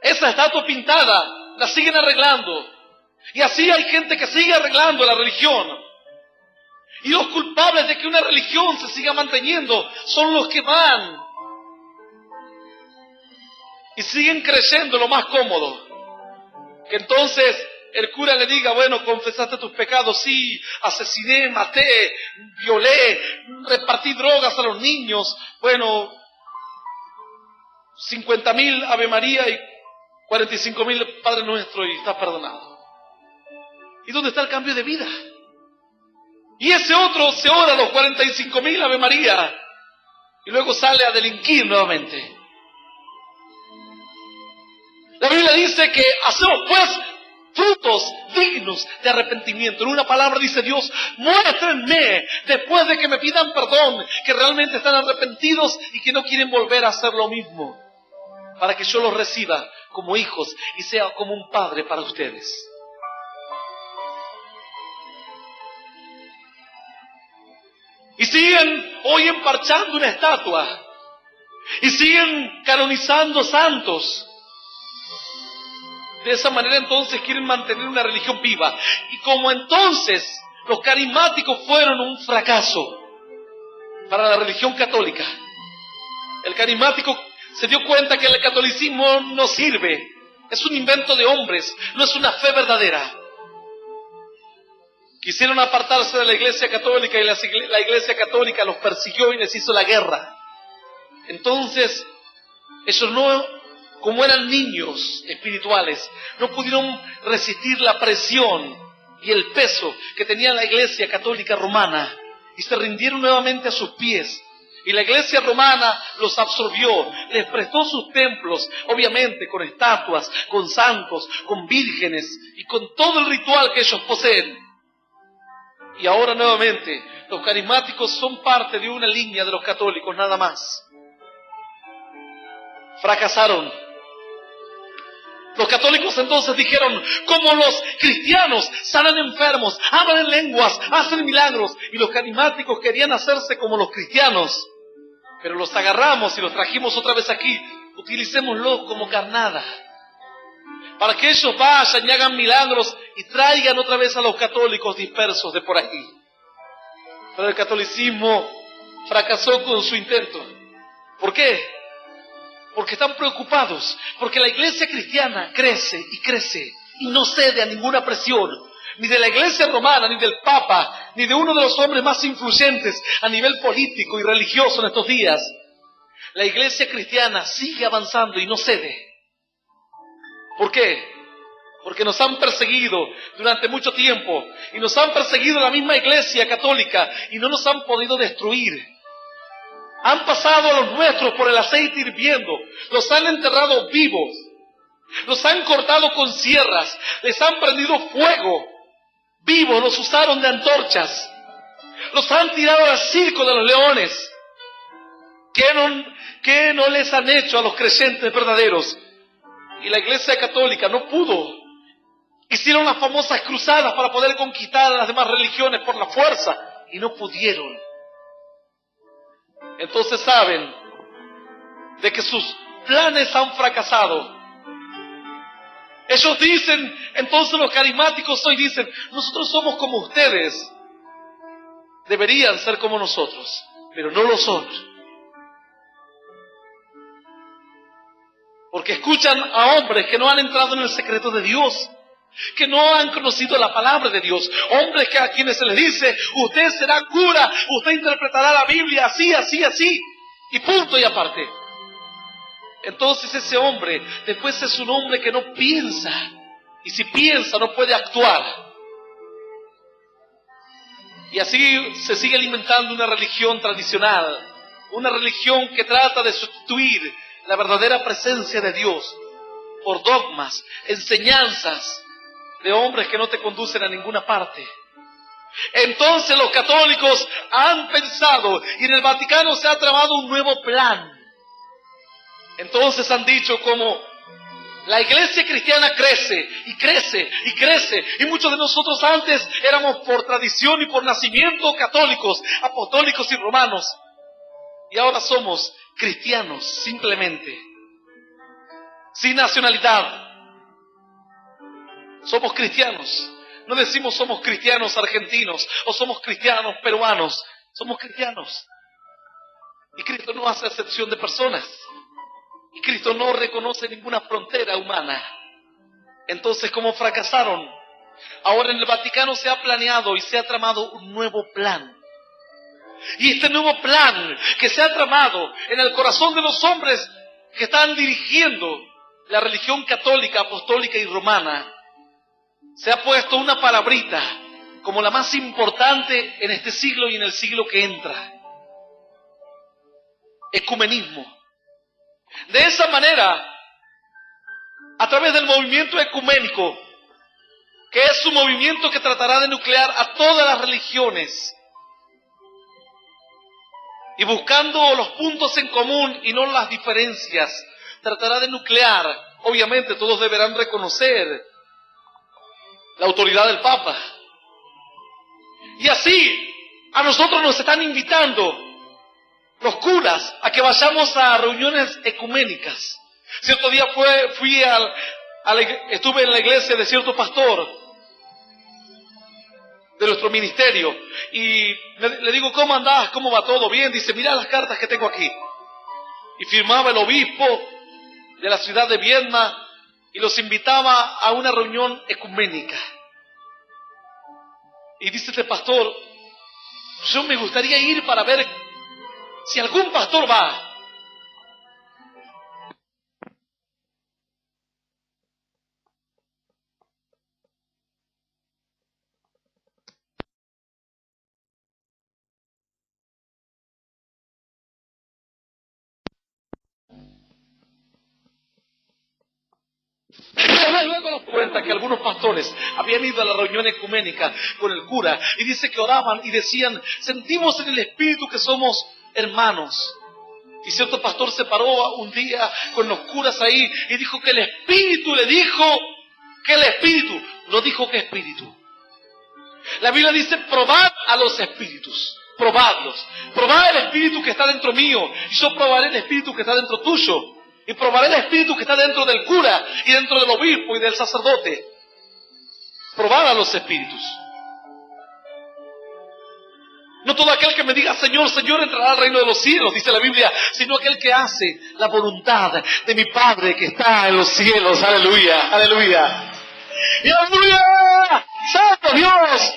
Esa estatua pintada la siguen arreglando. Y así hay gente que sigue arreglando la religión. Y los culpables de que una religión se siga manteniendo son los que van y siguen creyendo lo más cómodo. Que entonces el cura le diga: bueno, confesaste tus pecados, sí, asesiné, maté, violé, repartí drogas a los niños, bueno, 50.000 Ave María y 45.000 Padre Nuestro, y está perdonado. ¿Y dónde está el cambio de vida? Y ese otro se ora los 45.000 Ave María y luego sale a delinquir nuevamente. La Biblia dice que hacemos pues frutos dignos de arrepentimiento. En una palabra dice Dios: muéstrenme después de que me pidan perdón, que realmente están arrepentidos y que no quieren volver a hacer lo mismo, para que yo los reciba como hijos y sea como un padre para ustedes. Y siguen hoy emparchando una estatua y siguen canonizando santos. De esa manera entonces quieren mantener una religión viva. Y como entonces los carismáticos fueron un fracaso para la religión católica, el carismático se dio cuenta que el catolicismo no sirve, es un invento de hombres, no es una fe verdadera. Quisieron apartarse de la Iglesia Católica y la Iglesia Católica los persiguió y les hizo la guerra. Entonces, ellos no, como eran niños espirituales, no pudieron resistir la presión y el peso que tenía la Iglesia Católica Romana y se rindieron nuevamente a sus pies. Y la Iglesia Romana los absorbió, les prestó sus templos, obviamente con estatuas, con santos, con vírgenes y con todo el ritual que ellos poseen. Y ahora nuevamente los carismáticos son parte de una línea de los católicos, nada más. Fracasaron. Los católicos entonces dijeron: como los cristianos sanan enfermos, hablan en lenguas, hacen milagros. Y los carismáticos querían hacerse como los cristianos. Pero los agarramos y los trajimos otra vez aquí. Utilicémoslos como carnada, para que ellos vayan y hagan milagros y traigan otra vez a los católicos dispersos de por aquí. Pero el catolicismo fracasó con su intento. ¿Por qué? Porque están preocupados, porque la iglesia cristiana crece y crece y no cede a ninguna presión, ni de la iglesia romana, ni del papa, ni de uno de los hombres más influyentes a nivel político y religioso en estos días. La iglesia cristiana sigue avanzando y no cede. ¿Por qué? Porque nos han perseguido durante mucho tiempo y nos han perseguido la misma iglesia católica y no nos han podido destruir. Han pasado a los nuestros por el aceite hirviendo, los han enterrado vivos, los han cortado con sierras, les han prendido fuego vivos, los usaron de antorchas, los han tirado al circo de los leones. ¿Qué no les han hecho a los creyentes verdaderos? Y la iglesia católica no pudo. Hicieron las famosas cruzadas para poder conquistar a las demás religiones por la fuerza y no pudieron. Entonces saben de que sus planes han fracasado. Ellos dicen, entonces los carismáticos hoy dicen: nosotros somos como ustedes. Deberían ser como nosotros, pero no lo son. Porque escuchan a hombres que no han entrado en el secreto de Dios, que no han conocido la palabra de Dios. Hombres a quienes se les dice: usted será cura, usted interpretará la Biblia así, así, así, y punto y aparte. Entonces ese hombre después es un hombre que no piensa. Y si piensa no puede actuar. Y así se sigue alimentando una religión tradicional. Una religión que trata de sustituir la verdadera presencia de Dios por dogmas, enseñanzas de hombres que no te conducen a ninguna parte. Entonces los católicos han pensado, y en el Vaticano se ha tramado un nuevo plan. Entonces han dicho como la iglesia cristiana crece y crece y crece, y muchos de nosotros antes éramos por tradición y por nacimiento católicos, apostólicos y romanos, y ahora somos cristianos simplemente, sin nacionalidad. Somos cristianos. No decimos somos cristianos argentinos o somos cristianos peruanos. Somos cristianos. Y Cristo no hace acepción de personas. Y Cristo no reconoce ninguna frontera humana. Entonces, como fracasaron, ahora en el Vaticano se ha planeado y se ha tramado un nuevo plan. Y este nuevo plan que se ha tramado en el corazón de los hombres que están dirigiendo la religión católica, apostólica y romana, se ha puesto una palabrita como la más importante en este siglo y en el siglo que entra: ecumenismo. De esa manera, a través del movimiento ecuménico, que es un movimiento que tratará de nuclear a todas las religiones, y buscando los puntos en común y no las diferencias, tratará de nuclear. Obviamente todos deberán reconocer la autoridad del Papa. Y así, a nosotros nos están invitando los curas a que vayamos a reuniones ecuménicas. Cierto día estuve en la iglesia de cierto pastor de nuestro ministerio, y le digo, ¿cómo andás? ¿Cómo va todo? Bien. Dice, mirá las cartas que tengo aquí. Y firmaba el obispo de la ciudad de Viedma y los invitaba a una reunión ecuménica. Y dice este pastor, yo me gustaría ir para ver si algún pastor va. Luego nos cuenta que algunos pastores habían ido a la reunión ecuménica con el cura, y dice que oraban y decían, sentimos en el espíritu que somos hermanos. Y cierto pastor se paró un día con los curas ahí y dijo que el espíritu le dijo que el espíritu, no dijo que espíritu. La Biblia dice, probad a los espíritus, probadlos, probad el espíritu que está dentro mío, y yo probaré el espíritu que está dentro tuyo. Y probaré el espíritu que está dentro del cura y dentro del obispo y del sacerdote. Probad a los espíritus. No todo aquel que me diga Señor, Señor entrará al reino de los cielos, dice la Biblia, sino aquel que hace la voluntad de mi Padre que está en los cielos. Aleluya, aleluya. ¡Y aleluya! ¡Santo Dios!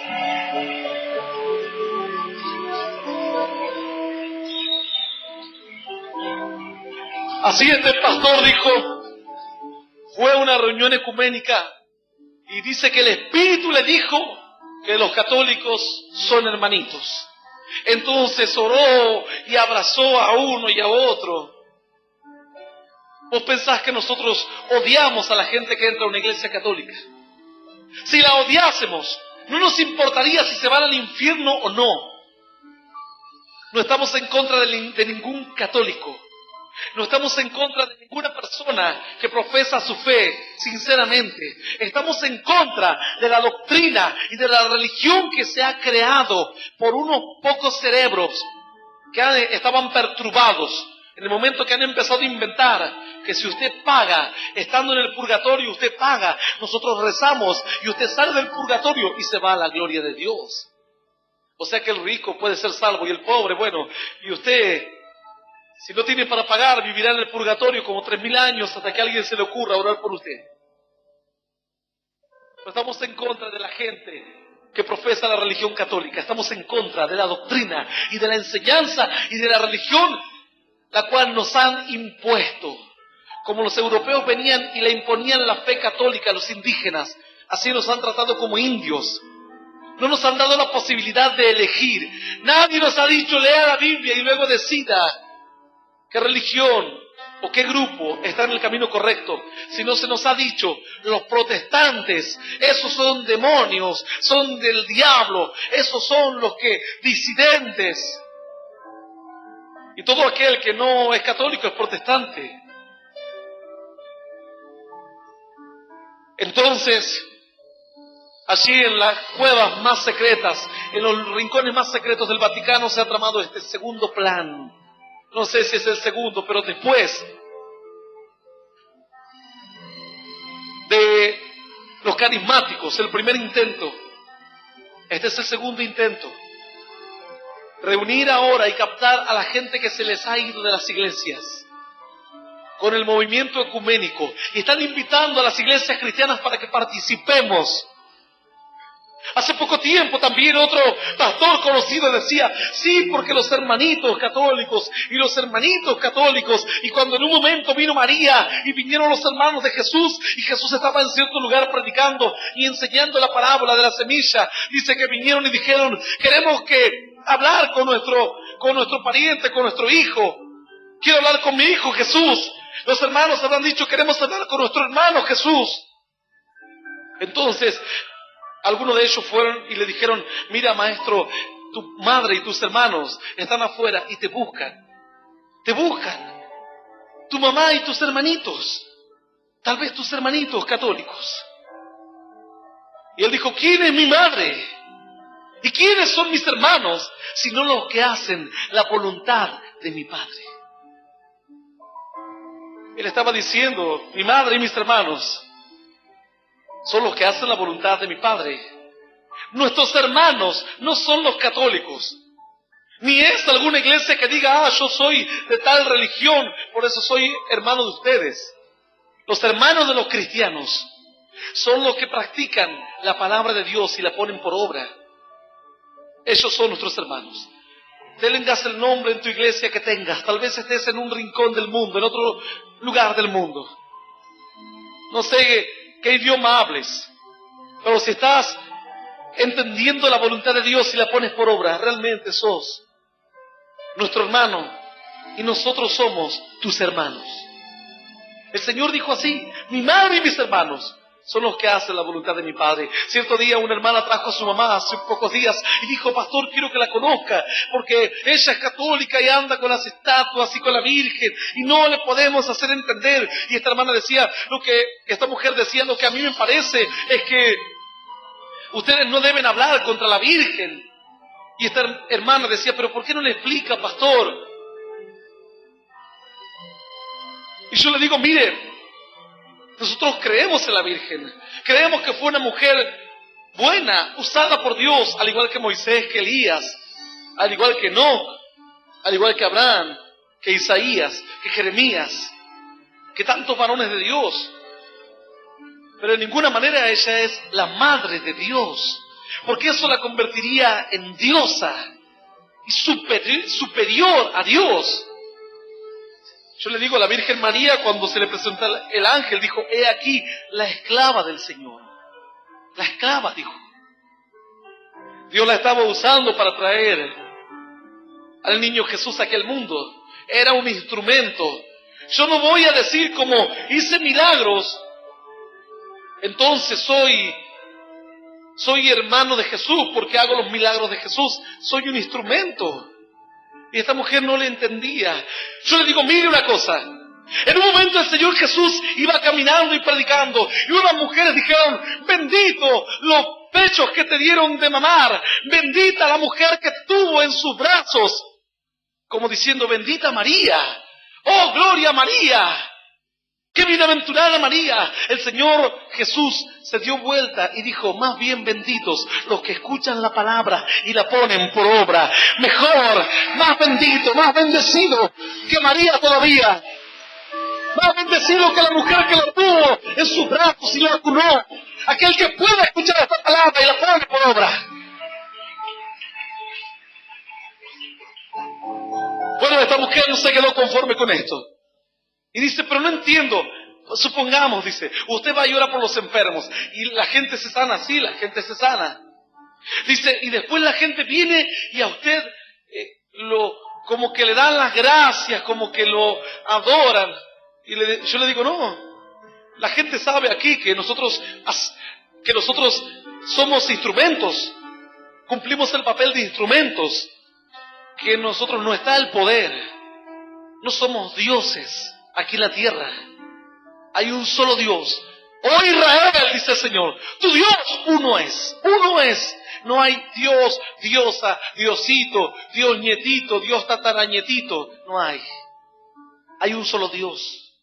Así este pastor dijo, fue a una reunión ecuménica y dice que el Espíritu le dijo que los católicos son hermanitos. Entonces oró y abrazó a uno y a otro. ¿Vos pensás que nosotros odiamos a la gente que entra a una iglesia católica? Si la odiásemos, no nos importaría si se van al infierno o no. No estamos en contra de ningún católico. No estamos en contra de ninguna persona que profesa su fe sinceramente. Estamos en contra de la doctrina y de la religión que se ha creado por unos pocos cerebros que estaban perturbados en el momento que han empezado a inventar que si usted paga, estando en el purgatorio, usted paga, nosotros rezamos y usted sale del purgatorio y se va a la gloria de Dios. O sea que el rico puede ser salvo y el pobre, bueno, y usted, si no tiene para pagar, vivirá en el purgatorio como 3000 años hasta que a alguien se le ocurra orar por usted. No estamos en contra de la gente que profesa la religión católica. Estamos en contra de la doctrina y de la enseñanza y de la religión la cual nos han impuesto. como los europeos venían y le imponían la fe católica a los indígenas, así nos han tratado como indios. No nos han dado la posibilidad de elegir. Nadie nos ha dicho, lea la Biblia y luego decida qué religión o qué grupo está en el camino correcto. Sino se nos ha dicho, los protestantes, esos son demonios, son del diablo, esos son los que disidentes. Y todo aquel que no es católico es protestante. Entonces, allí en las cuevas más secretas, en los rincones más secretos del Vaticano se ha tramado este segundo plan. No sé si es el segundo, pero después de los carismáticos, el primer intento, este es el segundo intento. Reunir ahora y captar a la gente que se les ha ido de las iglesias con el movimiento ecuménico. Y están invitando a las iglesias cristianas para que participemos. Hace poco tiempo también otro pastor conocido decía, sí, porque los hermanitos católicos y cuando en un momento vino María y vinieron los hermanos de Jesús y Jesús estaba en cierto lugar predicando y enseñando la parábola de la semilla, dice que vinieron y dijeron, queremos hablar con nuestro pariente, con nuestro hijo, quiero hablar con mi hijo Jesús. Los hermanos habrán dicho, queremos hablar con nuestro hermano Jesús. Entonces, algunos de ellos fueron y le dijeron, mira maestro, tu madre y tus hermanos están afuera y te buscan, tu mamá y tus hermanitos, tal vez tus hermanitos católicos. Y él dijo, ¿quién es mi madre? ¿Y quiénes son mis hermanos? Sino los que hacen la voluntad de mi Padre. Él estaba diciendo, mi madre y mis hermanos son los que hacen la voluntad de mi Padre. Nuestros hermanos no son los católicos. Ni es alguna iglesia que diga, yo soy de tal religión, por eso soy hermano de ustedes. Los hermanos de los cristianos son los que practican la palabra de Dios y la ponen por obra. Ellos son nuestros hermanos. Tengas el nombre en tu iglesia que tengas, tal vez estés en un rincón del mundo, en otro lugar del mundo. No sé qué idioma hables, pero si estás entendiendo la voluntad de Dios y la pones por obra, realmente sos nuestro hermano y nosotros somos tus hermanos. El Señor dijo así, mi madre y mis hermanos son los que hacen la voluntad de mi Padre. Cierto día una hermana trajo a su mamá hace pocos días y dijo, pastor, quiero que la conozca, porque ella es católica y anda con las estatuas y con la Virgen, y no le podemos hacer entender. Y esta hermana decía, esta mujer decía, lo que a mí me parece es que ustedes no deben hablar contra la Virgen. Y esta hermana decía, pero ¿por qué no le explica, pastor? Y yo le digo, mire, nosotros creemos en la Virgen, creemos que fue una mujer buena, usada por Dios, al igual que Moisés, que Elías, al igual que Enoc, al igual que Abraham, que Isaías, que Jeremías, que tantos varones de Dios. Pero de ninguna manera ella es la madre de Dios, porque eso la convertiría en diosa y superior a Dios. Yo le digo a la Virgen María, cuando se le presentó el ángel, dijo, he aquí la esclava del Señor. La esclava, dijo. Dios la estaba usando para traer al niño Jesús a aquel mundo. Era un instrumento. Yo no voy a decir como hice milagros, entonces soy hermano de Jesús porque hago los milagros de Jesús. Soy un instrumento. Y esta mujer no le entendía. Yo le digo, mire una cosa. En un momento el Señor Jesús iba caminando y predicando. Y unas mujeres dijeron, bendito los pechos que te dieron de mamar. Bendita la mujer que tuvo en sus brazos. Como diciendo, bendita María. Oh, gloria a María. ¡Qué bienaventurada María! El Señor Jesús se dio vuelta y dijo, más bien benditos los que escuchan la palabra y la ponen por obra. Mejor, más bendito, más bendecido que María todavía. Más bendecido que la mujer que la tuvo en sus brazos y la acunó. Aquel que pueda escuchar esta palabra y la pone por obra. Bueno, esta mujer no se quedó conforme con esto. Y dice, pero no entiendo. Supongamos, dice, usted va a llorar por los enfermos y la gente se sana. Sí, la gente se sana. Dice, y después la gente viene y a usted como que le dan las gracias, como que lo adoran. Y yo le digo, no, la gente sabe aquí que nosotros somos instrumentos, cumplimos el papel de instrumentos, que en nosotros no está el poder, no somos dioses aquí en la tierra, hay un solo Dios. Oh Israel, dice el Señor, tu Dios uno es. No hay Dios, diosa, Diosito, Dios nietito, Dios tatarañetito. No hay. Hay un solo Dios.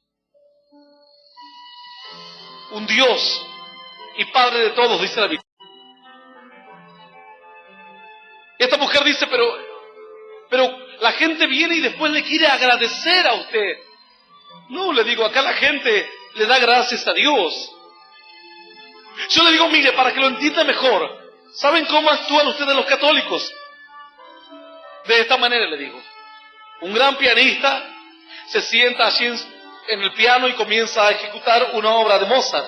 Un Dios y Padre de todos, dice la Biblia. Esta mujer dice, pero la gente viene y después le quiere agradecer a usted. No, le digo, acá la gente le da gracias a Dios. Yo le digo, mire, para que lo entienda mejor, ¿saben cómo actúan ustedes los católicos? De esta manera le digo. Un gran pianista se sienta allí en el piano y comienza a ejecutar una obra de Mozart.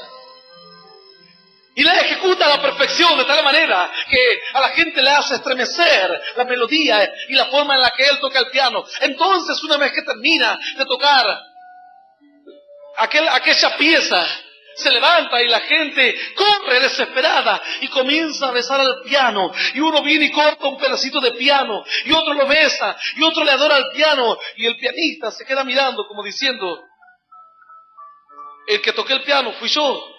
Y la ejecuta a la perfección, de tal manera que a la gente le hace estremecer la melodía y la forma en la que él toca el piano. Entonces, una vez que termina de tocar aquella pieza, se levanta y la gente corre desesperada y comienza a besar al piano. Y uno viene y corta un pedacito de piano, y otro lo besa, y otro le adora al piano. Y el pianista se queda mirando como diciendo, el que toqué el piano fui yo.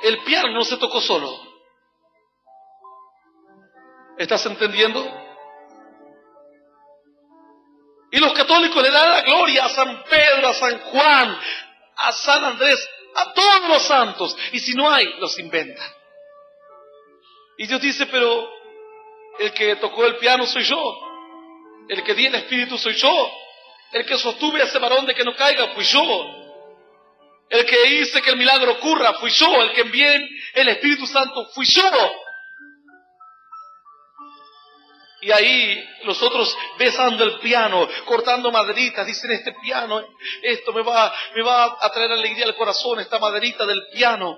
El piano no se tocó solo. ¿Estás entendiendo? Y los católicos le dan la gloria a San Pedro, a San Juan, a San Andrés, a todos los santos. Y si no hay, los inventan. Y Dios dice, pero el que tocó el piano soy yo. El que di el Espíritu soy yo. El que sostuve a ese varón de que no caiga fui yo. El que hice que el milagro ocurra fui yo. El que envié el Espíritu Santo fui yo. Y ahí los otros besando el piano, cortando maderitas, dicen, este piano, esto me va a traer alegría al corazón, esta maderita del piano,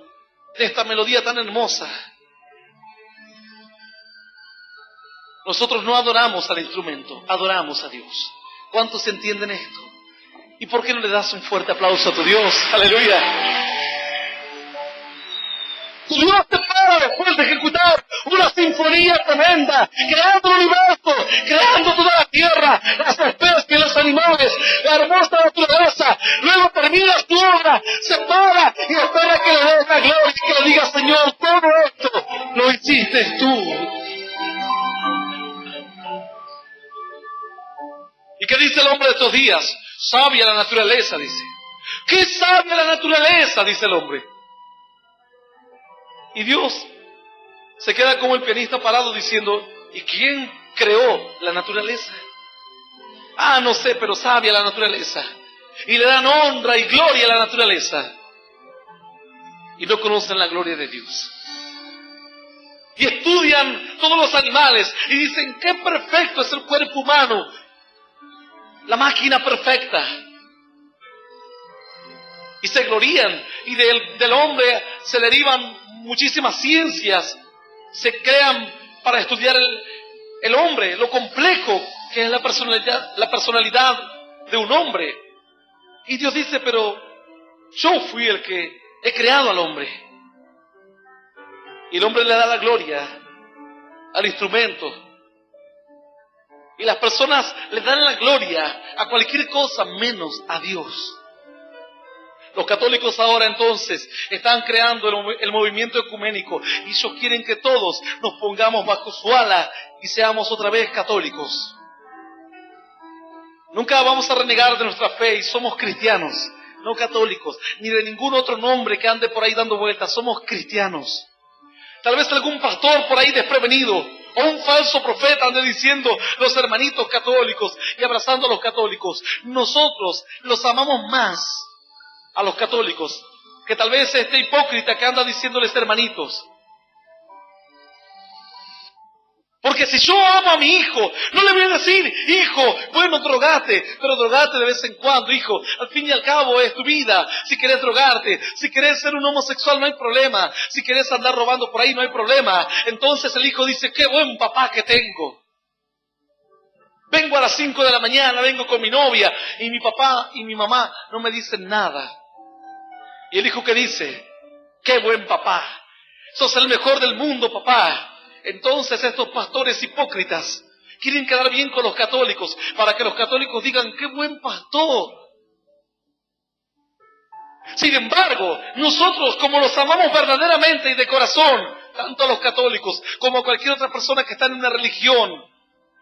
de esta melodía tan hermosa. Nosotros no adoramos al instrumento, adoramos a Dios. ¿Cuántos entienden esto? ¿Y por qué no le das un fuerte aplauso a tu Dios? ¡Aleluya! Dios te para después de ejecutar una sinfonía tremenda, creando el universo, creando toda la tierra, las especies, los animales, la hermosa naturaleza. Luego terminas tu obra, se para y espera que le des la gloria y que le digas, Señor, todo esto lo hiciste tú. ¿Y qué dice el hombre de estos días? Sabia la naturaleza, dice. ¿Qué sabia la naturaleza? Dice el hombre. Y Dios se queda como el pianista parado diciendo, ¿y quién creó la naturaleza? Ah, no sé, pero sabia la naturaleza. Y le dan honra y gloria a la naturaleza. Y no conocen la gloria de Dios. Y estudian todos los animales y dicen, qué perfecto es el cuerpo humano. La máquina perfecta. Y se glorían. Y del hombre se derivan muchísimas ciencias. Se crean para estudiar el hombre, lo complejo que es la personalidad de un hombre. Y Dios dice, pero yo fui el que he creado al hombre. Y el hombre le da la gloria al instrumento. Y las personas le dan la gloria a cualquier cosa menos a Dios. Los católicos ahora entonces están creando el movimiento ecuménico y ellos quieren que todos nos pongamos bajo su ala y seamos otra vez católicos. Nunca vamos a renegar de nuestra fe y somos cristianos, no católicos, ni de ningún otro nombre que ande por ahí dando vueltas, somos cristianos. Tal vez algún pastor por ahí desprevenido o un falso profeta ande diciendo los hermanitos católicos y abrazando a los católicos. Nosotros los amamos más a los católicos que tal vez este hipócrita que anda diciéndoles hermanitos. Porque Porque si yo amo a mi hijo, no le voy a decir, hijo, bueno, drogate, pero drogate de vez en cuando, hijo. Al fin y al cabo es tu vida. Si querés drogarte, si querés ser un homosexual, no hay problema. Si querés andar robando por ahí, no hay problema. Entonces el hijo dice, qué buen papá que tengo. Vengo a las 5 de la mañana, vengo con mi novia, y mi papá y mi mamá no me dicen nada. Y el hijo que dice, qué buen papá, sos el mejor del mundo, papá. Entonces estos pastores hipócritas quieren quedar bien con los católicos, para que los católicos digan, qué buen pastor. Sin embargo, nosotros, como los amamos verdaderamente y de corazón, tanto a los católicos como a cualquier otra persona que está en una religión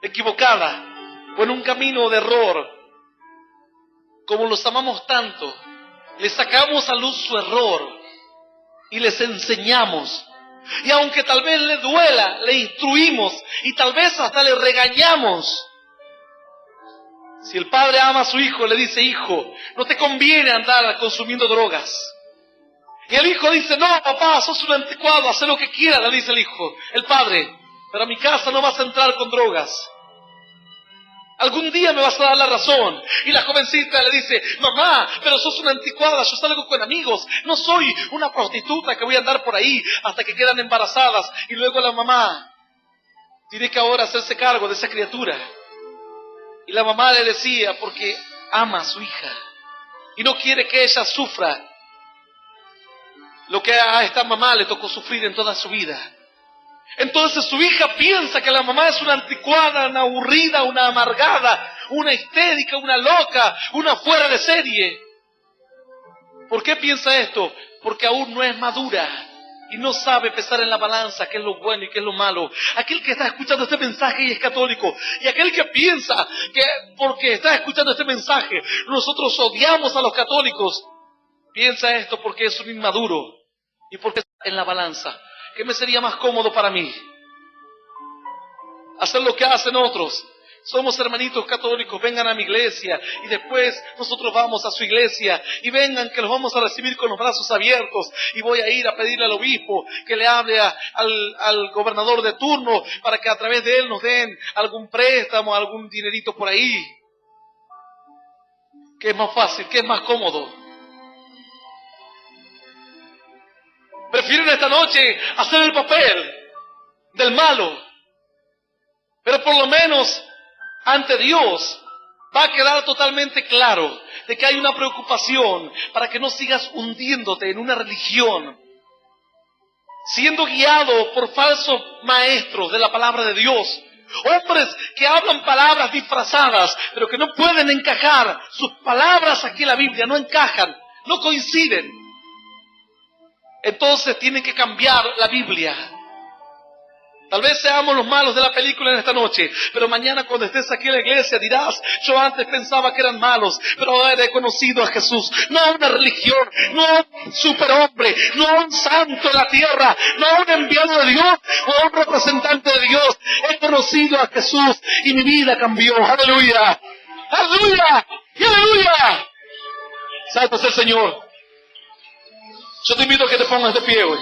equivocada o en un camino de error, como los amamos tanto, les sacamos a luz su error y les enseñamos. Y aunque tal vez le duela, le instruimos y tal vez hasta le regañamos. Si el padre ama a su hijo, le dice, hijo, no te conviene andar consumiendo drogas. Y el hijo dice, no, papá, sos un anticuado, haz lo que quieras, le dice el hijo, el padre, pero a mi casa no vas a entrar con drogas. Algún día me vas a dar la razón. Y la jovencita le dice, mamá, pero sos una anticuada, yo salgo con amigos, no soy una prostituta que voy a andar por ahí hasta que quedan embarazadas. Y luego la mamá tiene que ahora hacerse cargo de esa criatura. Y la mamá le decía, porque ama a su hija y no quiere que ella sufra lo que a esta mamá le tocó sufrir en toda su vida. Entonces su hija piensa que la mamá es una anticuada, una aburrida, una amargada, una histérica, una loca, una fuera de serie. ¿Por qué piensa esto? Porque aún no es madura y no sabe pesar en la balanza qué es lo bueno y qué es lo malo. Aquel que está escuchando este mensaje y es católico, y aquel que piensa que porque está escuchando este mensaje nosotros odiamos a los católicos, piensa esto porque es un inmaduro y porque está en la balanza. ¿Qué me sería más cómodo para mí? Hacer lo que hacen otros. Somos hermanitos católicos, vengan a mi iglesia y después nosotros vamos a su iglesia y vengan que los vamos a recibir con los brazos abiertos y voy a ir a pedirle al obispo que le hable al gobernador de turno para que a través de él nos den algún préstamo, algún dinerito por ahí. ¿Qué es más fácil? ¿Qué es más cómodo? Prefieren esta noche hacer el papel del malo, pero por lo menos ante Dios va a quedar totalmente claro de que hay una preocupación para que no sigas hundiéndote en una religión, siendo guiado por falsos maestros de la palabra de Dios, hombres que hablan palabras disfrazadas, pero que no pueden encajar. Sus palabras aquí en la Biblia no encajan, no coinciden. Entonces tienen que cambiar la Biblia. Tal vez seamos los malos de la película en esta noche, pero mañana cuando estés aquí en la iglesia dirás, yo antes pensaba que eran malos, pero ahora he conocido a Jesús. No a una religión, no a un superhombre, no a un santo en la tierra, no a un enviado de Dios o a un representante de Dios. He conocido a Jesús y mi vida cambió. ¡Aleluya! ¡Aleluya! ¡Y aleluya! Santo es el Señor. Yo te invito a que te pongas de pie hoy.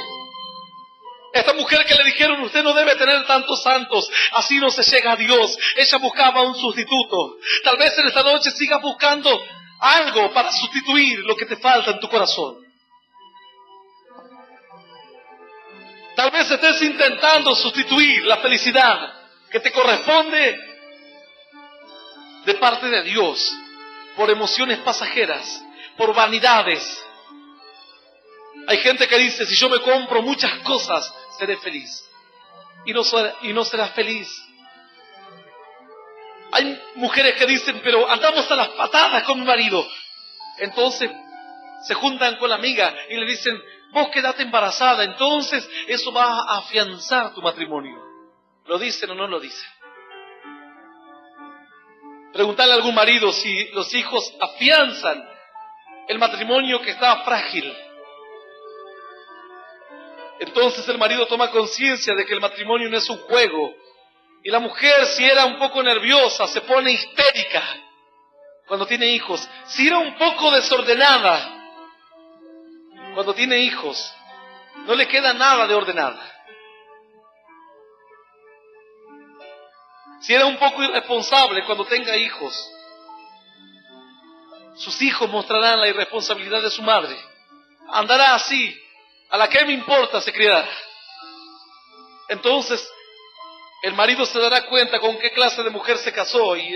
Esta mujer que le dijeron, usted no debe tener tantos santos, así no se llega a Dios. Ella buscaba un sustituto. Tal vez en esta noche sigas buscando algo para sustituir lo que te falta en tu corazón. Tal vez estés intentando sustituir la felicidad que te corresponde de parte de Dios por emociones pasajeras, por vanidades. Hay gente que dice, si yo me compro muchas cosas, seré feliz. Y no serás feliz. Hay mujeres que dicen, pero andamos a las patadas con mi marido. Entonces se juntan con la amiga y le dicen, vos quedate embarazada. Entonces eso va a afianzar tu matrimonio. ¿Lo dicen o no lo dicen? Preguntarle a algún marido si los hijos afianzan el matrimonio que está frágil. Entonces el marido toma conciencia de que el matrimonio no es un juego. Y la mujer, si era un poco nerviosa, se pone histérica cuando tiene hijos. Si era un poco desordenada cuando tiene hijos, no le queda nada de ordenada. Si era un poco irresponsable cuando tenga hijos, sus hijos mostrarán la irresponsabilidad de su madre. Andará así, a la que me importa se criará. Entonces, el marido se dará cuenta con qué clase de mujer se casó y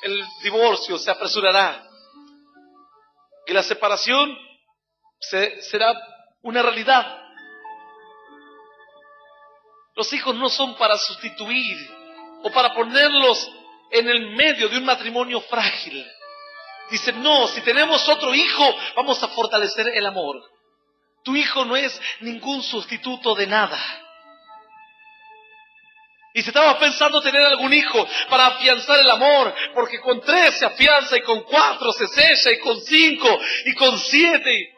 el divorcio se apresurará. Y la separación será una realidad. Los hijos no son para sustituir o para ponerlos en el medio de un matrimonio frágil. Dicen, no, si tenemos otro hijo, vamos a fortalecer el amor. Tu hijo no es ningún sustituto de nada. Y si estabas pensando tener algún hijo para afianzar el amor, porque con 3 se afianza, y con 4 se sella, y con 5, y con 7.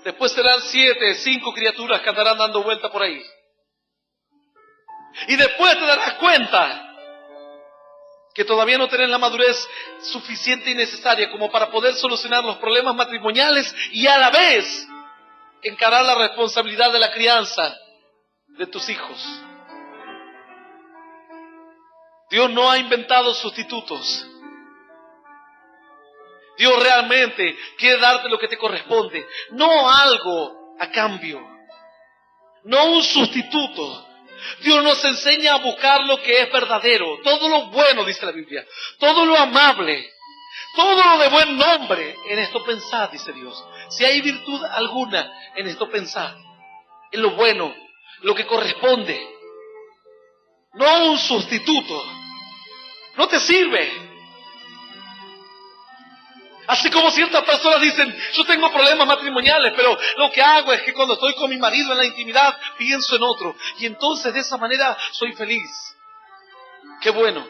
Después serán 5 criaturas que andarán dando vuelta por ahí. Y después te darás cuenta que todavía no tenés la madurez suficiente y necesaria como para poder solucionar los problemas matrimoniales y a la vez encarar la responsabilidad de la crianza de tus hijos. Dios no ha inventado sustitutos. Dios realmente quiere darte lo que te corresponde, no algo a cambio, no un sustituto. Dios nos enseña a buscar lo que es verdadero, todo lo bueno, dice la Biblia, todo lo amable, todo lo de buen nombre. En esto pensad, dice Dios. Si hay virtud alguna, en esto pensad, en lo bueno, lo que corresponde, no un sustituto. No te sirve. Así como ciertas personas dicen, yo tengo problemas matrimoniales, pero lo que hago es que cuando estoy con mi marido en la intimidad, pienso en otro. Y entonces de esa manera soy feliz. ¡Qué bueno!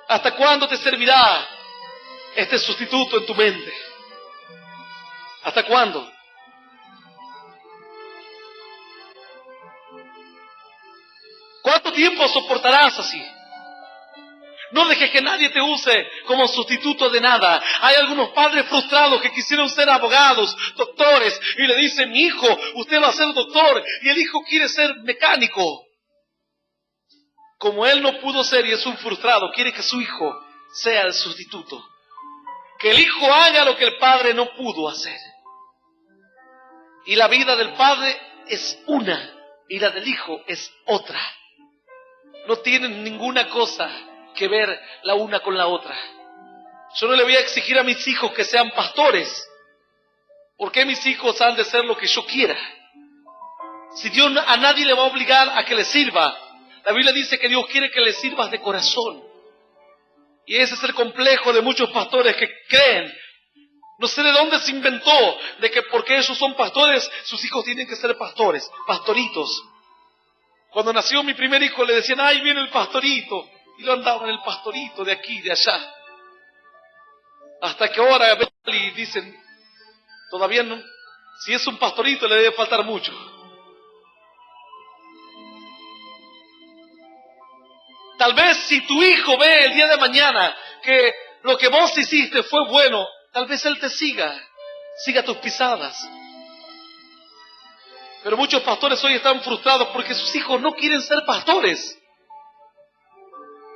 ¿Hasta cuándo te servirá este sustituto en tu mente? ¿Hasta cuándo? ¿Cuánto tiempo soportarás así? No dejes que nadie te use como sustituto de nada. Hay algunos padres frustrados que quisieron ser abogados, doctores, y le dicen, mi hijo, usted va a ser doctor, y el hijo quiere ser mecánico. Como él no pudo ser y es un frustrado, quiere que su hijo sea el sustituto. Que el hijo haga lo que el padre no pudo hacer. Y la vida del padre es una, y la del hijo es otra. No tienen ninguna cosa que ver la una con la otra. Yo no le voy a exigir a mis hijos que sean pastores. ¿Por qué mis hijos han de ser lo que yo quiera? Si Dios a nadie le va a obligar a que le sirva. La Biblia dice que Dios quiere que le sirvas de corazón. Y ese es el complejo de muchos pastores que creen, no sé de dónde se inventó, de que porque ellos son pastores, sus hijos tienen que ser pastores, pastoritos. Cuando nació mi primer hijo le decían, ¡ay, viene el pastorito! Y lo andaban el pastorito de aquí, de allá. Hasta que ahora ven y dicen, todavía no, si es un pastorito le debe faltar mucho. Tal vez si tu hijo ve el día de mañana que lo que vos hiciste fue bueno, tal vez él te siga tus pisadas. Pero muchos pastores hoy están frustrados porque sus hijos no quieren ser pastores.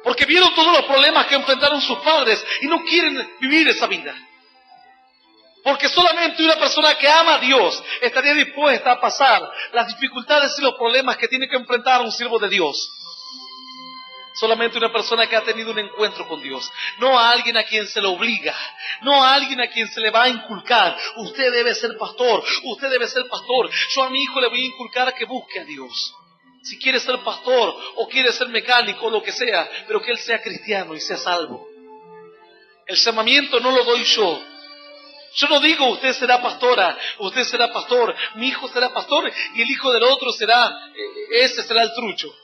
Porque vieron todos los problemas que enfrentaron sus padres y no quieren vivir esa vida. Porque solamente una persona que ama a Dios estaría dispuesta a pasar las dificultades y los problemas que tiene que enfrentar un siervo de Dios. Solamente una persona que ha tenido un encuentro con Dios. No a alguien a quien se le obliga. No a alguien a quien se le va a inculcar. Usted debe ser pastor. Usted debe ser pastor. Yo a mi hijo le voy a inculcar que busque a Dios. Si quiere ser pastor o quiere ser mecánico o lo que sea, pero que él sea cristiano y sea salvo. El llamamiento no lo doy yo. Yo no digo usted será pastora, usted será pastor, mi hijo será pastor y el hijo del otro ese será el trucho.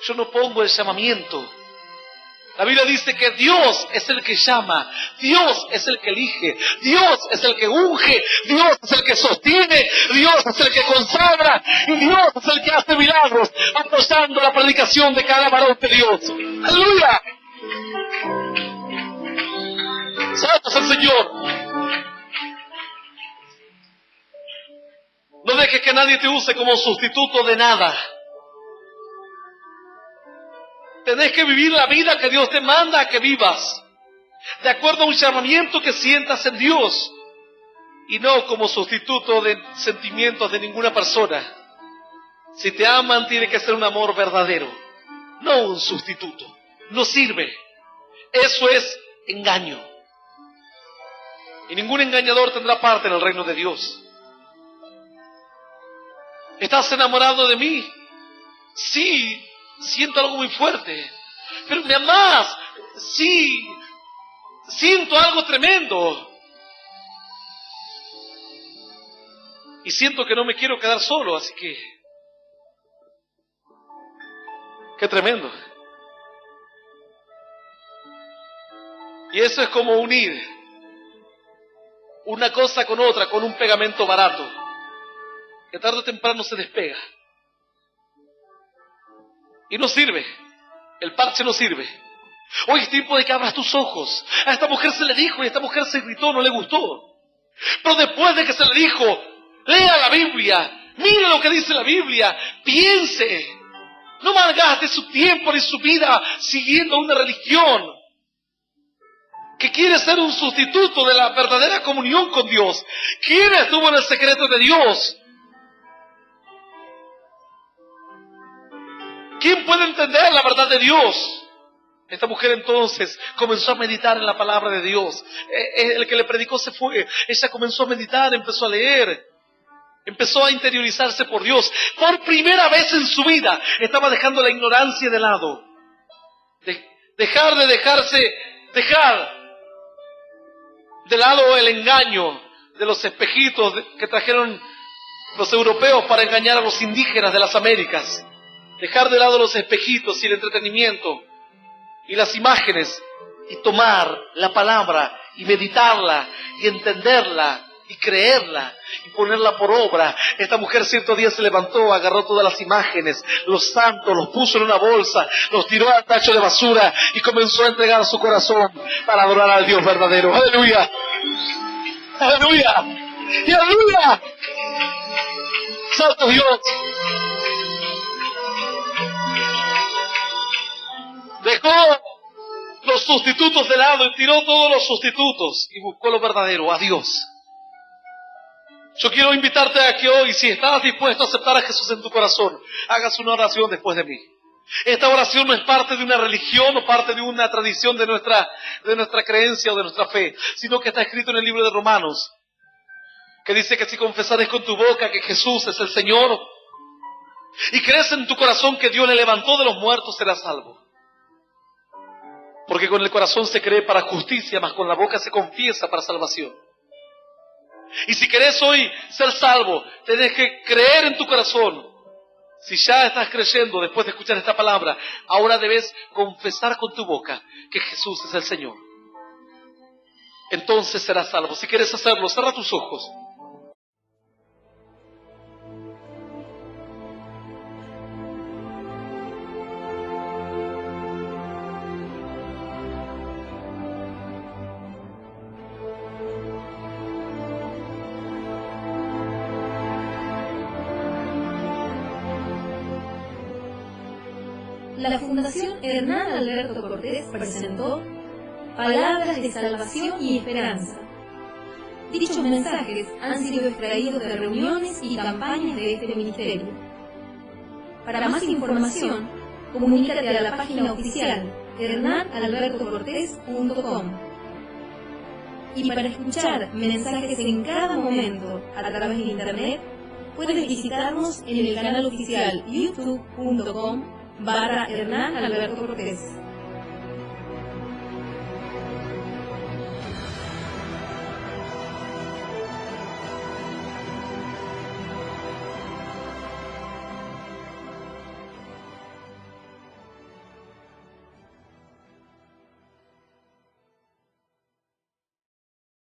Yo no pongo el llamamiento. La Biblia dice que Dios es el que llama, Dios es el que elige, Dios es el que unge, Dios es el que sostiene, Dios es el que consagra y Dios es el que hace milagros apoyando la predicación de cada varón de Dios. ¡Aleluya! ¡Santo es el Señor! No dejes que nadie te use como sustituto de nada. Tenés que vivir la vida que Dios te manda a que vivas, de acuerdo a un llamamiento que sientas en Dios, y no como sustituto de sentimientos de ninguna persona. Si te aman, tiene que ser un amor verdadero, no un sustituto. No sirve. Eso es engaño. Y ningún engañador tendrá parte en el reino de Dios. ¿Estás enamorado de mí? Sí, siento algo muy fuerte. ¿Pero me amás? Sí, siento algo tremendo. Y siento que no me quiero quedar solo, así que... ¡Qué tremendo! Y eso es como unir una cosa con otra, con un pegamento barato, que tarde o temprano se despega. Y no sirve. El parche no sirve. Hoy es tiempo de que abras tus ojos. A esta mujer se le dijo y a esta mujer se gritó, no le gustó. Pero después de que se le dijo, lea la Biblia, mire lo que dice la Biblia, piense. No malgaste su tiempo ni su vida siguiendo una religión que quiere ser un sustituto de la verdadera comunión con Dios. ¿Quién estuvo en el secreto de Dios? ¿Quién puede entender la verdad de Dios? Esta mujer entonces comenzó a meditar en la palabra de Dios. El que le predicó se fue. Ella comenzó a meditar, empezó a leer. Empezó a interiorizarse por Dios. Por primera vez en su vida estaba dejando la ignorancia de lado. Dejar de lado el engaño de los espejitos que trajeron los europeos para engañar a los indígenas de las Américas. Dejar de lado los espejitos y el entretenimiento y las imágenes y tomar la palabra y meditarla y entenderla y creerla y ponerla por obra. Esta mujer cierto día se levantó, agarró todas las imágenes, los santos, los puso en una bolsa, los tiró al tacho de basura y comenzó a entregar su corazón para adorar al Dios verdadero. ¡Aleluya! ¡Aleluya! ¡Y aleluya! ¡Santo Dios! Dejó los sustitutos de lado y tiró todos los sustitutos y buscó lo verdadero, a Dios. Yo quiero invitarte a que hoy, si estás dispuesto a aceptar a Jesús en tu corazón, hagas una oración después de mí. Esta oración no es parte de una religión o parte de una tradición de nuestra creencia o de nuestra fe, sino que está escrito en el libro de Romanos, que dice que si confesares con tu boca que Jesús es el Señor y crees en tu corazón que Dios le levantó de los muertos, serás salvo. Porque con el corazón se cree para justicia, mas con la boca se confiesa para salvación. Y si querés hoy ser salvo, tenés que creer en tu corazón. Si ya estás creyendo después de escuchar esta palabra, ahora debes confesar con tu boca que Jesús es el Señor. Entonces serás salvo. Si quieres hacerlo, cierra tus ojos. La Fundación Hernán Alberto Cortés presentó Palabras de Salvación y Esperanza. Dichos mensajes han sido extraídos de reuniones y campañas de este ministerio. Para más información, comunícate a la página oficial hernanalbertocortés.com. Y para escuchar mensajes en cada momento a través de internet, puedes visitarnos en el canal oficial youtube.com/Hernán Alberto Cortés.